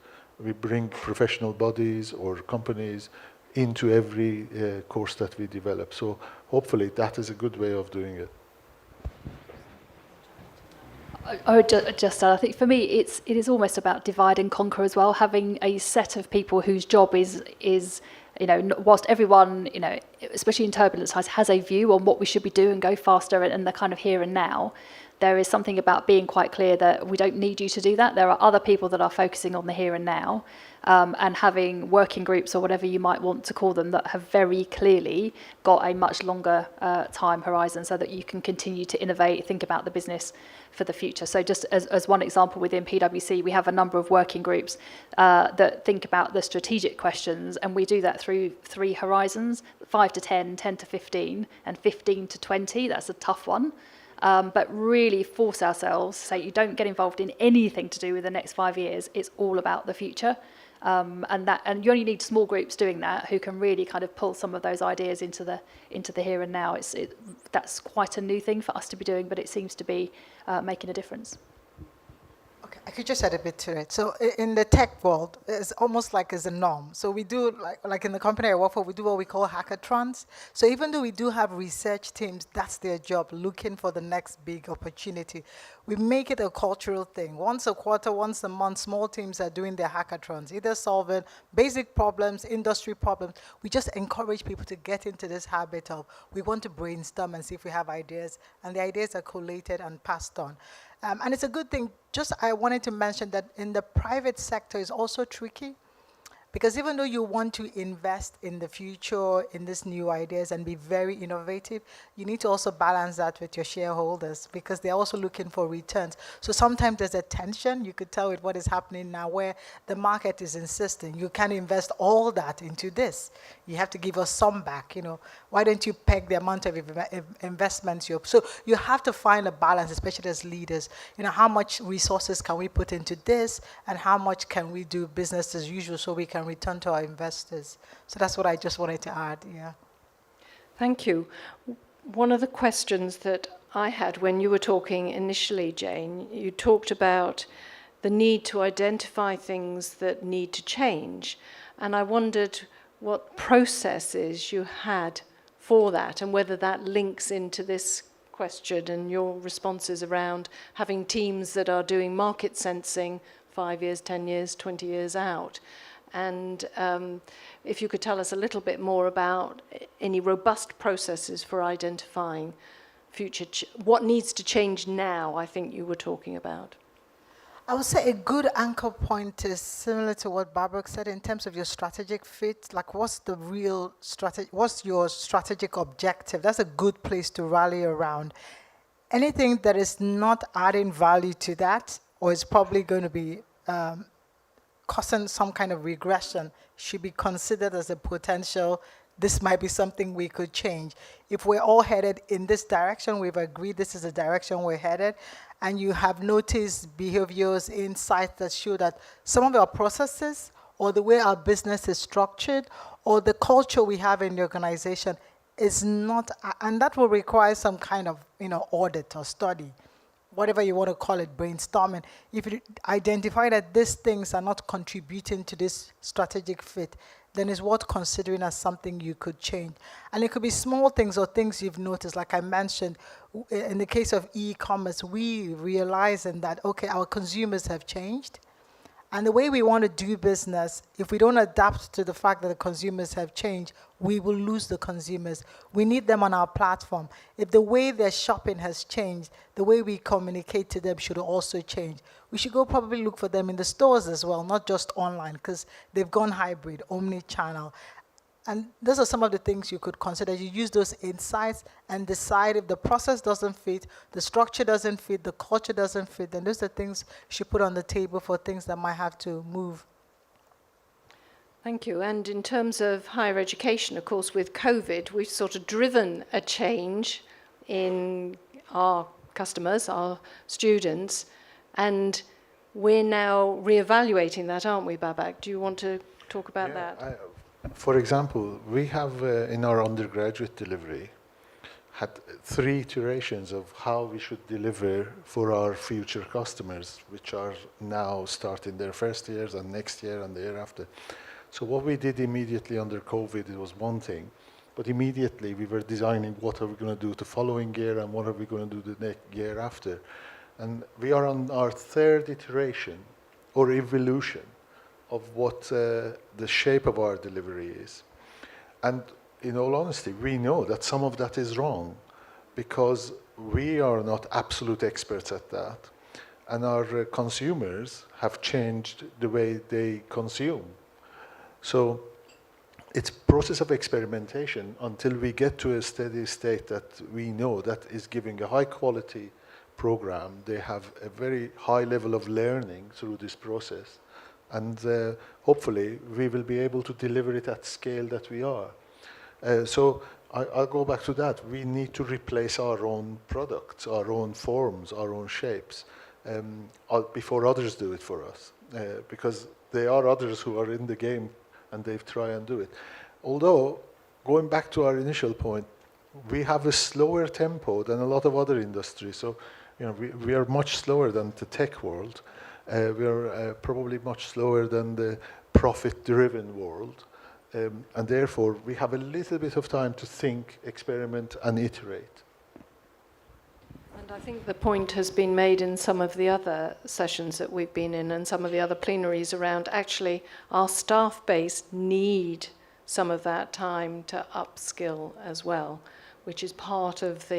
We bring professional bodies or companies into every course that we develop. So hopefully that is a good way of doing it. I would just add, I think for me it is almost about divide and conquer as well, having a set of people whose job is whilst everyone, especially in turbulent times, has a view on what we should be doing, go faster and the kind of here and now, there is something about being quite clear that we don't need you to do that. There are other people that are focusing on the here and now, and having working groups or whatever you might want to call them that have very clearly got a much longer time horizon so that you can continue to innovate, think about the business for the future. So just as one example, within PwC, we have a number of working groups that think about the strategic questions, and we do that through 3 horizons, 5 to 10, 10 to 15, and 15 to 20. That's a tough one. But really force ourselves, say you don't get involved in anything to do with the next 5 years, it's all about the future. And you only need small groups doing that who can really kind of pull some of those ideas into the here and now. That's quite a new thing for us to be doing, but it seems to be making a difference. Okay, I could just add a bit to it. So in the tech world, it's almost like as a norm. So we do, like in the company I work for, we do what we call hackathons. So even though we do have research teams, that's their job, looking for the next big opportunity. We make it a cultural thing. Once a quarter, once a month, small teams are doing their hackathons, either solving basic problems, industry problems. We just encourage people to get into this habit of, we want to brainstorm and see if we have ideas, and the ideas are collated and passed on. And it's a good thing. Just I wanted to mention that in the private sector is also tricky, because even though you want to invest in the future, in these new ideas and be very innovative, you need to also balance that with your shareholders, because they're also looking for returns. So sometimes there's a tension, you could tell with what is happening now, where the market is insisting, you can't invest all that into this. You have to give us some back, Why don't you peg the amount of investments you... So you have to find a balance, especially as leaders. How much resources can we put into this, and how much can we do business as usual so we can return to our investors. So that's what I just wanted to add, yeah. Thank you. One of the questions that I had when you were talking initially, Jane, you talked about the need to identify things that need to change. And I wondered what processes you had for that, and whether that links into this question and your responses around having teams that are doing market sensing 5 years, 10 years, 20 years out. And if you could tell us a little bit more about any robust processes for identifying future, what needs to change now, I think you were talking about. I would say a good anchor point is similar to what Barbara said in terms of your strategic fit. Like, what's the real strategy? What's your strategic objective? That's a good place to rally around. Anything that is not adding value to that, or is probably going to be causing some kind of regression, should be considered as a potential. This might be something we could change. If we're all headed in this direction, we've agreed this is the direction we're headed, and you have noticed behaviors, insights that show that some of our processes, or the way our business is structured, or the culture we have in the organization is not, and that will require some kind of audit or study, whatever you want to call it, brainstorming. If you identify that these things are not contributing to this strategic fit, then it's worth considering as something you could change. And it could be small things or things you've noticed. Like I mentioned, in the case of e-commerce, we realizing that, okay, our consumers have changed. And the way we want to do business, if we don't adapt to the fact that the consumers have changed, we will lose the consumers. We need them on our platform. If the way they're shopping has changed, the way we communicate to them should also change. We should go probably look for them in the stores as well, not just online, because they've gone hybrid, omni-channel. And those are some of the things you could consider. You use those insights and decide if the process doesn't fit, the structure doesn't fit, the culture doesn't fit, then those are things you should put on the table for things that might have to move. Thank you. And in terms of higher education, of course, with COVID, we've sort of driven a change in our customers, our students, and we're now reevaluating that, aren't we, Babak? Do you want to talk about that? For example, we have in our undergraduate delivery had 3 iterations of how we should deliver for our future customers, which are now starting their first years and next year and the year after. So what we did immediately under COVID, it was one thing, but immediately we were designing what are we going to do the following year and what are we going to do the next year after. And we are on our 3rd iteration or evolution of what the shape of our delivery is. And in all honesty, we know that some of that is wrong because we are not absolute experts at that. And our consumers have changed the way they consume. So it's a process of experimentation until we get to a steady state that we know that is giving a high quality program. They have a very high level of learning through this process. And hopefully we will be able to deliver it at scale that we are. So I'll go back to that. We need to replace our own products, our own forms, our own shapes, before others do it for us. Because there are others who are in the game and they try and do it. Although, going back to our initial point, we have a slower tempo than a lot of other industries. So we are much slower than the tech world. We're probably much slower than the profit-driven world. And therefore, we have a little bit of time to think, experiment, and iterate. And I think the point has been made in some of the other sessions that we've been in and some of the other plenaries around actually our staff base need some of that time to upskill as well, which is part of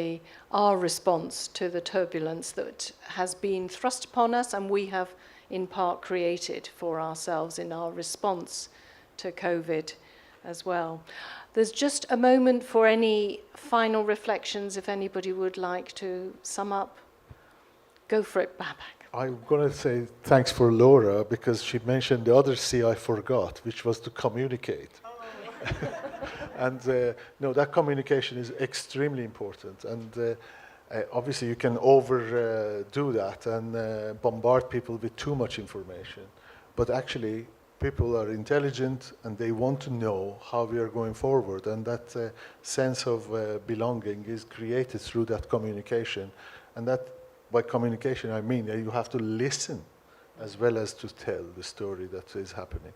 our response to the turbulence that has been thrust upon us and we have in part created for ourselves in our response to COVID as well. There's just a moment for any final reflections if anybody would like to sum up. Go for it, Babak. I'm going to say thanks for Laura because she mentioned the other C I forgot, which was to communicate. And no, that communication is extremely important. And obviously you can overdo that and bombard people with too much information. But actually, people are intelligent and they want to know how we are going forward. And that sense of belonging is created through that communication. And that, by communication, I mean you have to listen as well as to tell the story that is happening.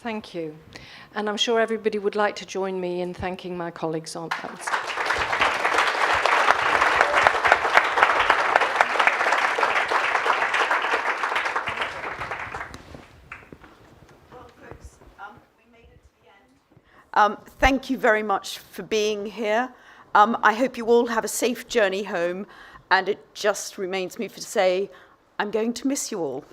Thank you. And I'm sure everybody would like to join me in thanking my colleagues on that. Thank you very much for being here. I hope you all have a safe journey home, and it just remains me to say I'm going to miss you all.